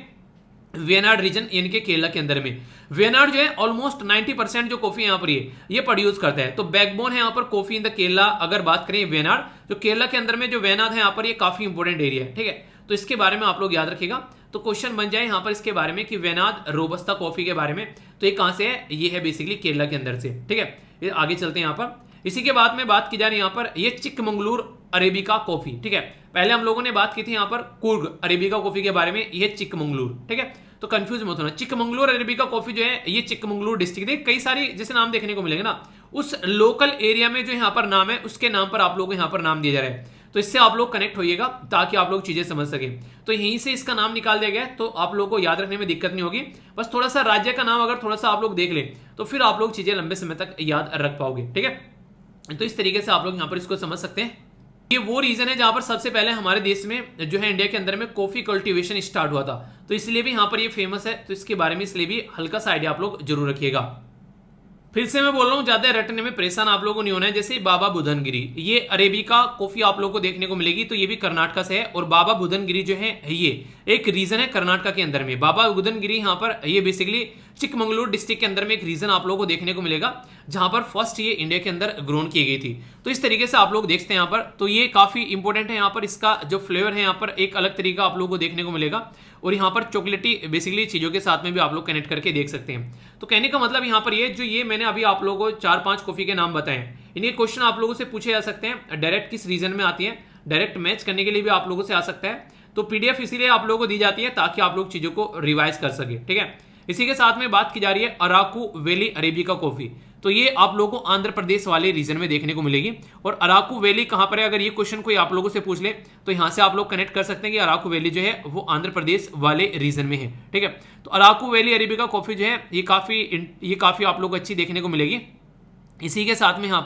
वेनाड रीजन यानी कि केरला के अंदर में। वेनाड जो है ऑलमोस्ट 90% जो कॉफी यहाँ पर ये प्रोड्यूस करता है। तो बैकबोन है यहाँ पर कॉफी इन द केरला। अगर बात करें वेनाड, जो केरला के अंदर में जो वेनाड है यहाँ पर, ये काफी इंपॉर्टेंट एरिया है। ठीक है, तो इसके बारे में आप लोग याद रखिएगा। तो क्वेश्चन बन जाए यहाँ पर इसके बारे में कि वेनाड रोबस्ता कॉफी के बारे में। तो ये कहां से है, ये है बेसिकली केरला के अंदर से। ठीक है, ये आगे चलते हैं यहाँ पर। इसी के बाद में बात की जा रही है यहाँ पर ये चिकमंगलूर अरेबिका कॉफी। ठीक है, पहले हम लोगों ने बात की थी यहाँ पर कुर्ग अरेबिका कॉफी के बारे में, ये चिकमंगलूर। ठीक है, तो कंफ्यूज मत होना। चिकमंगलूर अरेबिका कॉफी जो है ये चिकमंगलूर डिस्ट्रिक्ट है। कई सारी जैसे नाम देखने को मिलेंगे ना, उस लोकल एरिया में जो यहाँ पर नाम है उसके नाम पर आप लोगों को यहाँ पर नाम दिया जा रहा है। तो इससे आप लोग कनेक्ट होइएगा ताकि आप लोग चीजें समझ सके। तो यहीं से इसका नाम निकाल दिया गया, तो आप लोगों को याद रखने में दिक्कत नहीं होगी। बस थोड़ा सा राज्य का नाम अगर थोड़ा सा आप लोग देख लें तो फिर आप लोग चीजें लंबे समय तक याद रख पाओगे। ठीक है, तो इस तरीके से आप लोग यहाँ पर इसको समझ सकते हैं। ये वो रीजन है जहां पर सबसे पहले हमारे देश में जो है इंडिया के अंदर में कॉफी कल्टीवेशन स्टार्ट हुआ था। तो इसलिए भी यहाँ पर ये फेमस है। तो इसके बारे में इसलिए भी हल्का सा आइडिया आप लोग जरूर रखिएगा। फिर से मैं बोल रहा हूँ, ज्यादा रटने में परेशान आप लोगों को नहीं होना है। जैसे बाबा बुधनगिरी, ये अरेबिका कॉफी आप लोगों को देखने को मिलेगी। तो ये भी कर्नाटक से है। और बाबा बुधनगिरी जो है ये एक रीजन है कर्नाटक के अंदर में। बाबा बुधनगिरी यहाँ पर ये बेसिकली चिकमंगलूर डिस्ट्रिक्ट के अंदर में एक रीजन आप लोगों को देखने को मिलेगा, जहां पर फर्स्ट ये इंडिया के अंदर ग्रोन की गई थी। तो इस तरीके से आप लोग देखते हैं यहाँ पर। तो ये काफी इंपॉर्टेंट है। यहाँ पर इसका जो फ्लेवर है यहाँ पर एक अलग तरीका आप लोगों को देखने को मिलेगा। और यहाँ पर चॉकलेटी बेसिकली चीजों के साथ में भी आप लोग कनेक्ट करके देख सकते हैं। तो कहने का मतलब यहाँ पर ये मैंने अभी आप लोगों को 4-5 कॉफी के नाम बताए, इनके क्वेश्चन आप लोगों से पूछे जा सकते हैं। डायरेक्ट किस रीजन में आती है, डायरेक्ट मैच करने के लिए भी आप लोगों से आ सकता है। तो पीडीएफ इसीलिए आप लोगों को दी जाती है ताकि आप लोग चीजों को रिवाइज कर सके। ठीक है, इसी के साथ में बात की जा रही है अराकू वैली अरेबिका कॉफी, तो ये आप लोगों को आंध्र प्रदेश वाले रीजन में देखने को मिलेगी। और अराकू वैली कहां पर है, अगर ये क्वेश्चन कोई आप लोगों से पूछ ले तो यहां से आप लोग कनेक्ट कर सकते हैं कि अराकू वैली जो है वो आंध्र प्रदेश वाले रीजन में है, ठीक है। तो अराकू वैली अरेबिका कॉफी जो है ये काफी आप लोग को अच्छी देखने को मिलेगी। इसी के साथ में यहाँ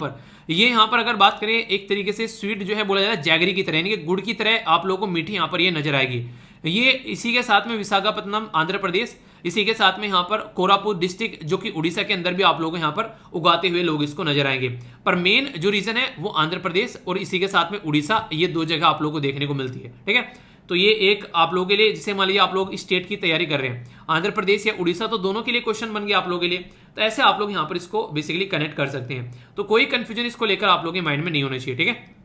पर अगर बात करें एक तरीके से स्वीट जो है बोला जाता है जैगरी की तरह, यानी कि गुड़ की तरह आप लोगों को मीठी यहाँ पर ये नजर आएगी। ये इसी के साथ में विशाखापट्टनम आंध्र प्रदेश, इसी के साथ में यहाँ पर कोरापुट डिस्ट्रिक्ट जो कि उड़ीसा के अंदर भी आप लोग यहाँ पर उगाते हुए लोग इसको नजर आएंगे। पर मेन जो रीजन है वो आंध्र प्रदेश और इसी के साथ में उड़ीसा, ये दो जगह आप लोगों को देखने को मिलती है, ठीक है। तो ये एक आप लोगों के लिए, जिसे मान लीजिए आप लोग स्टेट की तैयारी कर रहे हैं, आंध्र प्रदेश या उड़ीसा, तो दोनों के लिए क्वेश्चन बन गया आप लोगों के लिए। तो ऐसे आप लोग यहाँ पर इसको बेसिकली कनेक्ट कर सकते हैं। तो कोई कंफ्यूजन इसको लेकर आप लोगों के माइंड में नहीं होना चाहिए, ठीक है।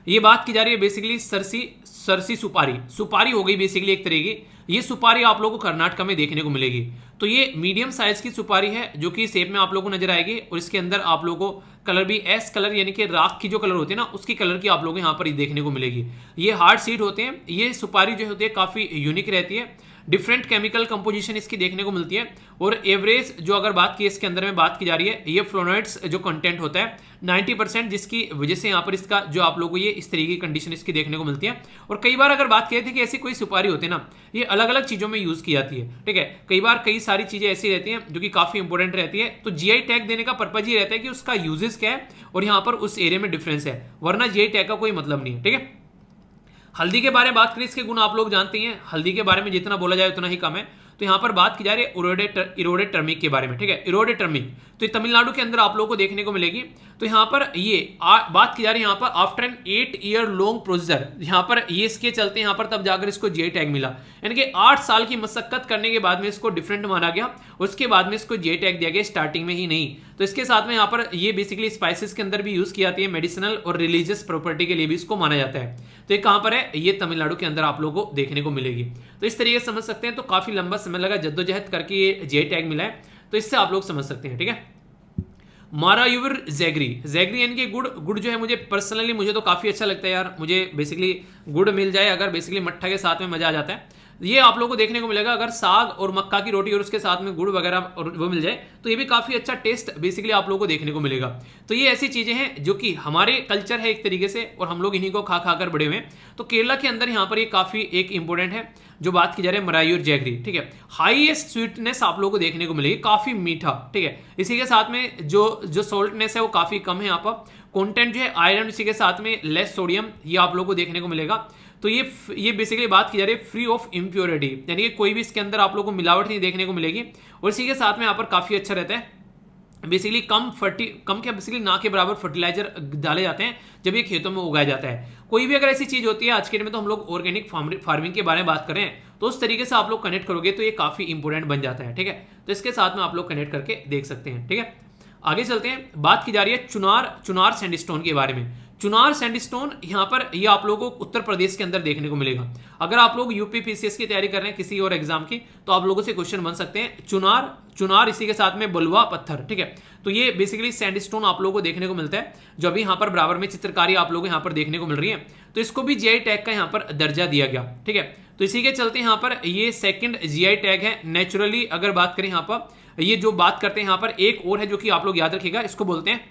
ये बात की जा रही है बेसिकली सरसी सुपारी हो गई बेसिकली एक तरह की। ये सुपारी आप लोगों को कर्नाटक में देखने को मिलेगी। तो ये मीडियम साइज की सुपारी है जो कि शेप में आप लोगों को नजर आएगी और इसके अंदर आप लोगों को कलर भी एस कलर यानी कि राख की जो कलर होती है ना उसकी कलर की आप लोगों को यहाँ पर देखने को मिलेगी। ये हार्ड सीड होते हैं। ये सुपारी जो होती है काफी यूनिक रहती है, डिफरेंट केमिकल कंपोजिशन इसकी देखने को मिलती है। और एवरेज जो अगर बात की इसके अंदर में बात की जा रही है, ये फ्लोनोइड्स जो कंटेंट होता है 90%, जिसकी वजह से यहाँ पर इसका जो आप लोगों को ये इस तरीके की कंडीशन इसकी देखने को मिलती है। और कई बार अगर बात की थी कि ऐसी कोई सुपारी होती है ना, ये अलग अलग चीजों में यूज की जाती है, ठीक है। कई बार कई सारी चीजें ऐसी रहती हैं जो कि काफी इंपॉर्टेंट रहती है। तो जीआई टैग देने का पर्पज ये रहता है कि उसका यूजेस क्या है और यहाँ पर उस एरिया में डिफरेंस है, वरना जीआई टैग का कोई मतलब नहीं है, ठीक है। हल्दी के बारे में बात करें, इसके गुण आप लोग जानते हैं। हल्दी के बारे में जितना बोला जाए उतना ही कम है। तो यहाँ पर बात की जा रही है इरोडेड टर्मिक के बारे में, ठीक है। इरोडेड टर्मिक तो ये तमिलनाडु के अंदर आप लोगों को देखने को मिलेगी। तो यहाँ पर ये बात की जा रही है यहाँ पर after an 8 year long procedure, यहाँ पर ये इसके चलते यहाँ पर तब जाकर इसको जीआई टैग मिला, यानी कि 8 साल की मशक्कत करने के बाद में इसको डिफरेंट माना गया। उसके बाद में इसको जीआई टैग दिया गया, स्टार्टिंग में ही नहीं। तो इसके साथ में यहाँ पर ये बेसिकली स्पाइसेस के अंदर भी यूज की जाती है, मेडिसिनल और रिलीजियस प्रॉपर्टी के लिए भी इसको माना जाता है। तो ये कहाँ पर है, ये तमिलनाडु के अंदर आप लोगों को देखने को मिलेगी। तो इस तरीके से समझ सकते हैं। तो काफी लंबा समय लगा जद्दोजहद करके ये जीआई टैग मिला है, तो इससे आप लोग समझ सकते हैं, ठीक है। मारायुवर जैगरी यानी कि गुड़ जो है मुझे तो काफी अच्छा लगता है यार। मुझे बेसिकली गुड़ मिल जाए अगर, बेसिकली मट्ठा के साथ में मजा आ जाता है। ये आप लोगों को देखने को मिलेगा अगर साग और मक्का की रोटी और उसके साथ में गुड़ वगैरह और वो मिल जाए तो ये भी काफी अच्छा टेस्ट बेसिकली आप लोगों को देखने को मिलेगा। तो ये ऐसी चीजें हैं जो कि हमारे कल्चर है एक तरीके से, और हम लोग इन्हीं को खा खाकर बड़े हुए हैं। तो केरला के अंदर यहाँ पर ये काफी एक इंपॉर्टेंट है जो बात की जा रही है मरायूर जैगरी, ठीक है। हाईएस्ट स्वीटनेस आप लोगों को देखने को मिलेगी, काफी मीठा, ठीक है। इसी के साथ में जो सोल्टनेस है वो काफी कम है यहाँ पर। कंटेंट जो है आयरन, इसी के साथ में लेस सोडियम, ये आप लोगों को देखने को मिलेगा। तो ये बेसिकली बात की जा रही है फ्री ऑफ इम्प्योरिटी, यानी कि कोई भी इसके अंदर आप लोगों को मिलावट नहीं देखने को मिलेगी। और इसी के साथ में यहाँ पर काफी अच्छा रहता है। बेसिकली कम क्या बेसिकली ना के बराबर फर्टिलाइजर डाले जाते हैं जब ये खेतों में उगाया जाता है। कोई भी अगर ऐसी चीज होती है, आज के डेट में तो हम लोग ऑर्गेनिक फार्मिंग के बारे में बात करें, तो उस तरीके से आप लोग कनेक्ट करोगे तो ये काफी इंपॉर्टेंट बन जाता है, ठीक है। तो इसके साथ में आप लोग कनेक्ट करके देख सकते हैं, ठीक है। आगे चलते हैं। बात की जा रही है चुनार सैंडस्टोन के बारे में। चुनार सैंडस्टोन यहाँ पर ये आप लोगों को उत्तर प्रदेश के अंदर देखने को मिलेगा। अगर आप लोग यूपी पीसीएस की तैयारी कर रहे हैं किसी और एग्जाम की, तो आप लोगों से क्वेश्चन बन सकते हैं। चुनार इसी के साथ में बलुआ पत्थर, ठीक है। तो ये बेसिकली सैंडस्टोन आप लोगों को देखने को मिलता है, जो अभी यहाँ पर बराबर में चित्रकारी आप लोगों को यहाँ पर देखने को मिल रही है। तो इसको भी जीआई टैग का यहाँ पर दर्जा दिया गया, ठीक है। तो इसी के चलते यहाँ पर ये सेकंड जीआई टैग है। नेचुरली अगर बात करें यहाँ पर, ये जो बात करते हैं यहाँ पर एक और है जो कि आप लोग याद रखिएगा, इसको बोलते हैं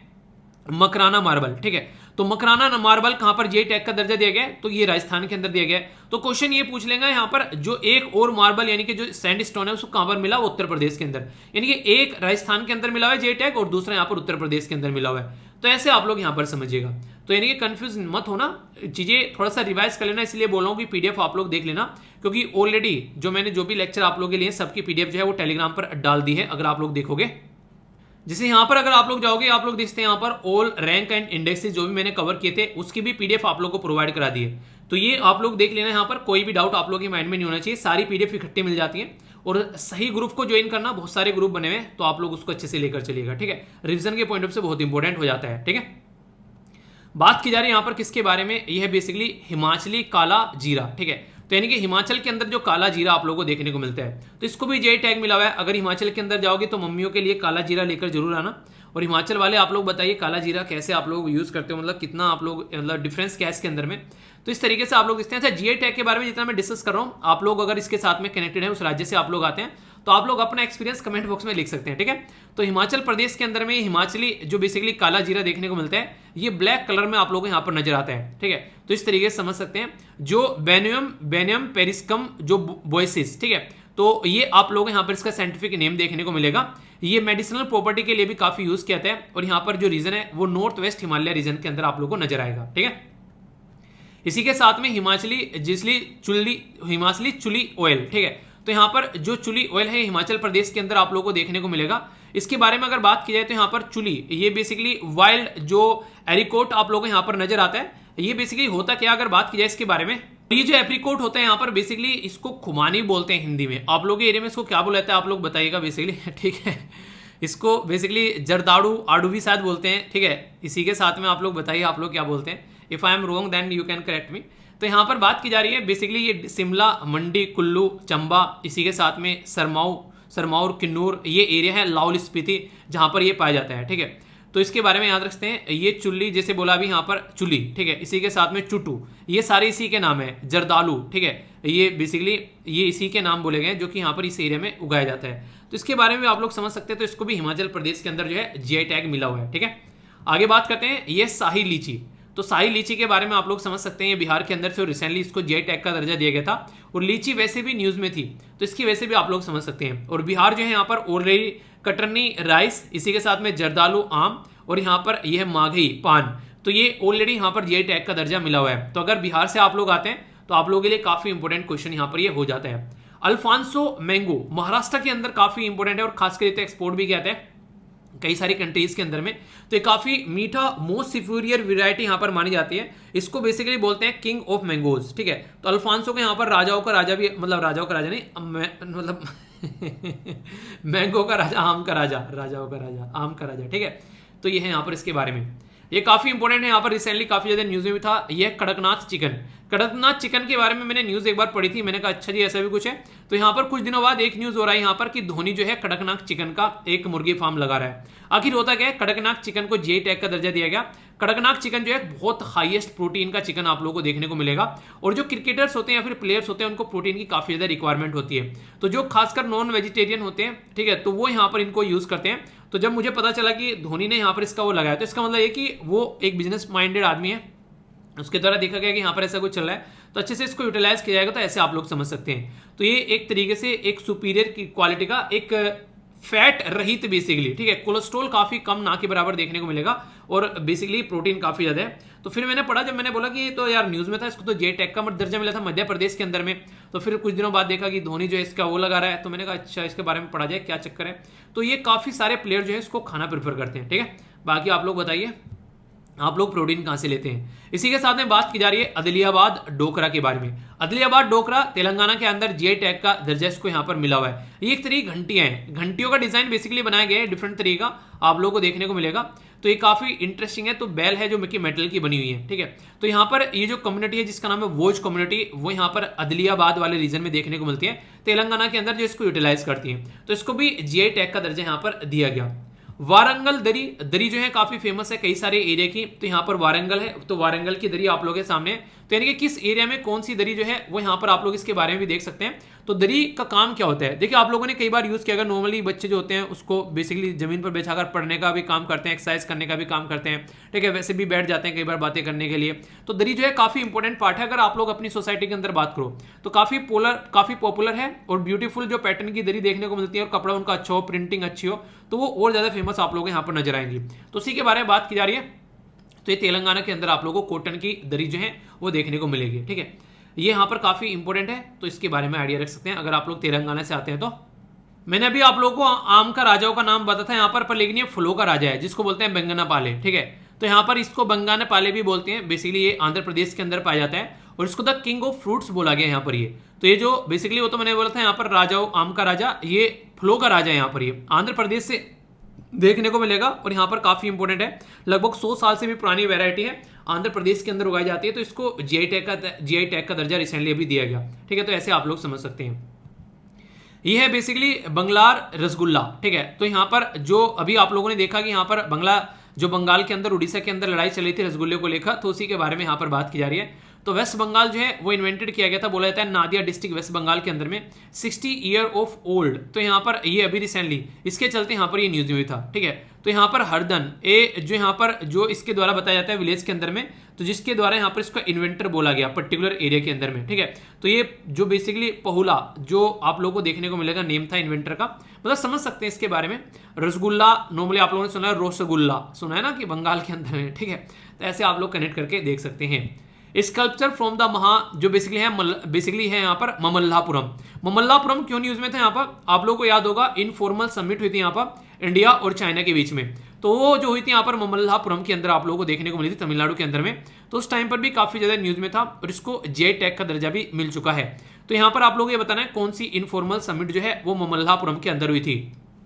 मकराना मार्बल, ठीक है। तो मकराना मार्बल कहां पर जीआई टैग का दर्जा दिया गया है, तो ये राजस्थान के अंदर दिया गया है। तो क्वेश्चन ये पूछ लेंगे यहाँ पर जो एक और मार्बल यानी कि जो सैंडस्टोन है उसको कहां पर मिला, उत्तर प्रदेश के अंदर, यानी कि एक राजस्थान के अंदर मिला हुआ है जीआई टैग और दूसरा यहाँ पर उत्तर प्रदेश के अंदर मिला हुआ है। तो ऐसे आप लोग यहाँ पर समझिएगा। तो यानी कि कंफ्यूज मत होना, चीजें थोड़ा सा रिवाइज कर लेना। इसलिए बोल रहा हूँ कि पीडीएफ आप लोग देख लेना, क्योंकि ऑलरेडी जो मैंने जो भी लेक्चर आप लोगों के लिए सबकी पीडीएफ जो है वो टेलीग्राम पर डाल दी है। अगर आप लोग देखोगे, जैसे यहाँ पर अगर आप लोग जाओगे, आप लोग देखते हैं यहाँ पर ऑल रैंक एंड इंडेक्सेस जो भी मैंने कवर किए थे उसकी भी पीडीएफ आप लोग को प्रोवाइड करा दी है। तो ये आप लोग देख लेना, यहाँ पर कोई भी डाउट आप लोग के माइंड में नहीं होना चाहिए। सारी पीडीएफ इकट्ठी मिल जाती है। और सही ग्रुप को ज्वाइन करना, बहुत सारे ग्रुप बने हुए हैं, तो आप लोग उसको अच्छे से लेकर चलिएगा, ठीक है। रिविजन के पॉइंट ऑफ से बहुत इंपॉर्टेंट हो जाता है, ठीक है। बात की जा रही है यहाँ पर किसके बारे में, यह है बेसिकली हिमाचली काला जीरा, ठीक है। तो यानी कि हिमाचल के अंदर जो काला जीरा आप लोगों को देखने को मिलता है, तो इसको भी जीआई टैग मिला हुआ है। अगर हिमाचल के अंदर जाओगे तो मम्मियों के लिए काला जीरा लेकर जरूर आना। और हिमाचल वाले आप लोग बताइए काला जीरा कैसे आप लोग यूज करते हो, मतलब कितना आप लोग, मतलब डिफरेंस क्या है इसके अंदर में। तो इस तरीके से आप लोग देखते हैं। अच्छा, जीआई टैग के बारे में जितना मैं डिस्कस कर रहा हूं, आप लोग अगर इसके साथ में कनेक्टेड है, उस राज्य से आप लोग आते हैं, तो आप लोग अपना एक्सपीरियंस कमेंट बॉक्स में लिख सकते हैं, ठीक है। तो हिमाचल प्रदेश के अंदर में हिमाचली जो बेसिकली काला जीरा देखने को मिलता है, ये ब्लैक कलर में आप लोगों को यहाँ पर नजर आता है, ठीक है। तो इस तरीके से समझ सकते हैं। जो बेनियम पेरिस्कम जो बोइसिस, ठीक है, तो ये आप लोग यहाँ पर इसका साइंटिफिक नेम देखने को मिलेगा। ये मेडिसिनल प्रॉपर्टी के लिए भी काफी यूज किया जाता है, और यहाँ पर जो रीजन है वो नॉर्थ वेस्ट हिमालय रीजन के अंदर आप लोग को नजर आएगा, ठीक है। इसी के साथ में हिमाचली चुली ऑयल, ठीक है। तो यहाँ पर जो चुली ऑयल है हिमाचल प्रदेश के अंदर आप लोगों को देखने को मिलेगा। इसके बारे में अगर बात की जाए तो यहाँ पर चुली, ये बेसिकली वाइल्ड जो एरिकोट आप लोगों को यहाँ पर नजर आता है। ये बेसिकली होता क्या, अगर बात की जाए इसके बारे में, तो ये जो एप्रिकोट होता है यहाँ पर बेसिकली इसको खुमानी बोलते हैं हिंदी में। आप लोग के एरिया में इसको क्या बोलते हैं आप लोग बताइएगा बेसिकली, ठीक है। इसको बेसिकली जरदाड़ू आड़ू भी शायद बोलते हैं, ठीक है। इसी के साथ में आप लोग बताइए आप लोग क्या बोलते हैं। If I am wrong then you can correct me. तो यहाँ पर बात की जा रही है बेसिकली ये शिमला, मंडी, कुल्लू, चंबा, इसी के साथ में सरमाउर, किन्नौर, ये एरिया है लाहौल स्पीति जहाँ पर ये पाया जाता है, ठीक है। तो इसके बारे में याद रखते हैं। ये चुल्ली जैसे बोला अभी यहाँ पर चुली, ठीक है। इसी के साथ में चुटू, ये सारे इसी के नाम है। जरदालू, ठीक है, ये बेसिकली ये इसी के नाम बोले गए जो कि यहाँ पर इस एरिया में उगाया जाता है। तो इसके बारे में आप लोग समझ सकते हैं। तो इसको भी हिमाचल प्रदेश के अंदर जो है जीआई टैग मिला हुआ है, ठीक है। आगे बात करते हैं, ये शाही लीची। तो शाही लीची के बारे में आप लोग समझ सकते हैं, ये बिहार के अंदर से रिसेंटली इसको जीआई टैग का दर्जा दिया गया था, और लीची वैसे भी न्यूज में थी, तो इसकी वैसे भी आप लोग समझ सकते हैं। और बिहार जो है यहाँ पर ऑलरेडी कटरनी राइस, इसी के साथ में जरदालू आम, और यहाँ पर यह माघई पान, तो ये ऑलरेडी यहाँ पर जीआई टैग का दर्जा मिला हुआ है। तो अगर बिहार से आप लोग आते हैं तो आप लोगों के लिए काफी इंपॉर्टेंट क्वेश्चन यहाँ पर ये हो जाता है। अल्फांसो मैंगो महाराष्ट्र के अंदर काफी इंपॉर्टेंट है, और खासकर एक्सपोर्ट भी किया जाता है कई सारी कंट्रीज के अंदर में। तो ये काफी मीठा मोस्ट सुपीरियर वैरायटी यहाँ पर मानी जाती है। इसको बेसिकली बोलते हैं किंग ऑफ मैंगोज, ठीक है। तो अल्फांसो के यहाँ पर राजाओं का राजा भी, मतलब राजाओं का राजा नहीं, मतलब मैंगो का राजा, आम का राजा, राजाओं का राजा, आम का राजा, ठीक है। तो ये है यहाँ पर इसके बारे में, ये काफी इंपॉर्टेंट है। यहाँ पर रिसेंटली काफी ज्यादा न्यूज में भी था। यह कड़कनाथ चिकन, कड़कनाथ चिकन के बारे में मैंने न्यूज एक बार पढ़ी थी, मैंने कहा अच्छा जी ऐसा भी कुछ है। तो यहाँ पर कुछ दिनों बाद एक न्यूज हो रहा है यहाँ पर कि धोनी जो है कड़कनाथ चिकन का एक मुर्गी फार्म लगा रहा है। आखिर होता क्या है, कड़कनाथ चिकन को जीआई टैग का दर्जा दिया गया। कड़कनाथ चिकन जो है बहुत हाईएस्ट प्रोटीन का चिकन आप लोगों को देखने को मिलेगा, और जो क्रिकेटर्स होते हैं या फिर प्लेयर्स होते हैं उनको प्रोटीन की काफी ज्यादा रिक्वायरमेंट होती है। तो जो खासकर नॉन वेजिटेरियन होते हैं, ठीक है, तो वो यहाँ पर इनको यूज करते हैं। तो जब मुझे पता चला कि धोनी ने यहाँ पर इसका वो लगाया, तो इसका मतलब ये कि वो एक बिजनेस माइंडेड आदमी है, उसके द्वारा देखा गया कि यहाँ पर ऐसा कुछ चल रहा है, तो अच्छे से इसको यूटिलाइज किया जाएगा। तो ऐसे आप लोग समझ सकते हैं। तो ये एक तरीके से एक सुपीरियर की क्वालिटी का एक फैट रहित बेसिकली, ठीक है, कोलेस्ट्रॉल काफी कम ना के बराबर देखने को मिलेगा, और बेसिकली प्रोटीन काफी ज्यादा है। तो फिर मैंने पढ़ा, जब मैंने बोला कि ये तो यार न्यूज में था, इसको तो जीआई टैग का दर्जा मिला था मध्य प्रदेश के अंदर में। तो फिर कुछ दिनों बाद देखा कि धोनी जो है इसका वो लगा रहा है, तो मैंने कहा अच्छा इसके बारे में पढ़ा जाए क्या चक्कर है। तो ये काफी सारे प्लेयर जो है इसको खाना प्रेफर करते हैं, ठीक है। बाकी आप लोग बताइए आप लोग प्रोटीन कहां से लेते हैं। इसी के साथ में बात की जा रही है अदलियाबाद डोकरा के बारे में। अदलियाबाद डोकरा तेलंगाना के अंदर जीआई टैग का दर्जा इसको यहाँ पर मिला हुआ है। ये एक तरीके घंटियां हैं, घंटियों का डिजाइन बेसिकली बनाया गया है डिफरेंट तरीका आप लोगों को देखने को मिलेगा। तो ये काफी इंटरेस्टिंग है। तो बैल है जो मिकी मेटल की बनी हुई है, ठीक है। तो यहाँ पर ये जो कम्युनिटी है जिसका नाम है वोज कम्युनिटी, वो यहाँ पर अदलियाबाद वाले रीजन में देखने को मिलती है तेलंगाना के अंदर, जो इसको यूटिलाइज करती है। तो इसको भी जीआई टैग का दर्जा यहाँ पर दिया गया। वारंगल दरी, दरी जो है काफी फेमस है कई सारे एरिया की। तो यहाँ पर वारंगल है, तो वारंगल की दरी आप लोगों के सामने, तो यानी कि किस एरिया में कौन सी दरी जो है वो यहाँ पर आप लोग इसके बारे में भी देख सकते हैं। तो दरी का काम क्या होता है, देखिए आप लोगों ने कई बार यूज किया, अगर नॉर्मली बच्चे जो होते हैं उसको बेसिकली जमीन पर बिछाकर पढ़ने का भी काम करते हैं, एक्सरसाइज करने का भी काम करते हैं, ठीक है, वैसे भी बैठ जाते हैं कई बार बातें करने के लिए। तो दरी जो है काफी इंपॉर्टेंट पार्ट है। अगर आप लोग अपनी सोसाइटी के अंदर बात करो तो काफी पॉपुलर है, और ब्यूटीफुल जो पैटर्न की दरी देखने को मिलती है, और कपड़ा उनका अच्छा हो, प्रिंटिंग अच्छी हो, तो वो और ज्यादा फेमस आप लोग यहाँ पर नजर आएंगी। तो उसी के बारे में बात की जा रही है। तो ये तेलंगाना के अंदर आप लोगों को कॉटन की दरी जो है वो देखने को मिलेगी, ठीक है। ये यहाँ पर काफी इंपॉर्टेंट है, तो इसके बारे में आइडिया रख सकते हैं अगर आप लोग तेलंगाना से आते हैं। तो मैंने अभी आप लोगों को आम का राजाओं का नाम बताया था यहाँ पर लेकिन ये फलों का राजा है जिसको बोलते हैं बंगना पाले, ठीक है। तो यहाँ पर इसको बंगाना पाले भी बोलते हैं। बेसिकली ये आंध्र प्रदेश के अंदर पाया जाता है, और इसको द किंग ऑफ फ्रूट्स बोला गया यहाँ पर। ये तो ये जो बेसिकली वो तो मैंने बोला था यहाँ पर राजाओं, आम का राजा, ये फलों का राजा है यहाँ पर। ये आंध्र प्रदेश से देखने को मिलेगा, और यहाँ पर काफी इंपॉर्टेंट है। लगभग 100 साल से भी पुरानी वैरायटी है, आंध्र प्रदेश के अंदर उगाई जाती है। तो इसको जीआई टैग का दर्जा रिसेंटली अभी दिया गया, ठीक है। तो ऐसे आप लोग समझ सकते हैं। यह है बेसिकली बंगलार रसगुल्ला, ठीक है। तो यहाँ पर जो अभी आप लोगों ने देखा कि यहाँ पर जो बंगाल के अंदर, उड़ीसा के अंदर लड़ाई चली थी रसगुल्ले को लेकर, तो उसी के बारे में यहाँ पर बात की जा रही है। तो वेस्ट बंगाल जो है वो इन्वेंटेड किया गया था, बोला जाता है नादिया डिस्ट्रिक्ट वेस्ट बंगाल के अंदर में, 60 ईयर ऑफ ओल्ड। तो यहाँ पर ये अभी रिसेंटली इसके चलते यहाँ पर ये न्यूज हुई था, ठीक है। तो यहाँ पर हरदन जो यहाँ पर जो इसके द्वारा बताया जाता है विलेज के अंदर में, तो जिसके द्वारा यहाँ पर इसका इन्वेंटर बोला गया पर्टिकुलर एरिया के अंदर में, ठीक है। तो ये जो बेसिकली पहुला जो आप लोगों को देखने को मिलेगा नेम था इन्वेंटर का, मतलब समझ सकते हैं इसके बारे में। रसगुल्ला नॉर्मली आप लोगों ने सुना है, रोसगुल्ला सुना है ना कि बंगाल के अंदर में, ठीक है। तो ऐसे आप लोग कनेक्ट करके देख सकते हैं। स्कल्पचर फ्रॉम द महा जो बेसिकली है यहाँ पर ममल्लापुरम क्यों न्यूज में था यहाँ पर, आप लोगों को याद होगा इनफॉर्मल समिट हुई थी यहाँ पर इंडिया और चाइना के बीच में, तो वो जो हुई थी यहाँ पर ममल्लापुरम के अंदर आप लोगों को देखने को मिली थी तमिलनाडु के अंदर में। तो उस टाइम पर भी काफी ज्यादा न्यूज में था और इसको जीआई टैग का दर्जा भी मिल चुका है। तो यहाँ पर आप लोग ये बताना है कौन सी इनफॉर्मल समिट जो है वो ममल्लापुरम के अंदर हुई थी,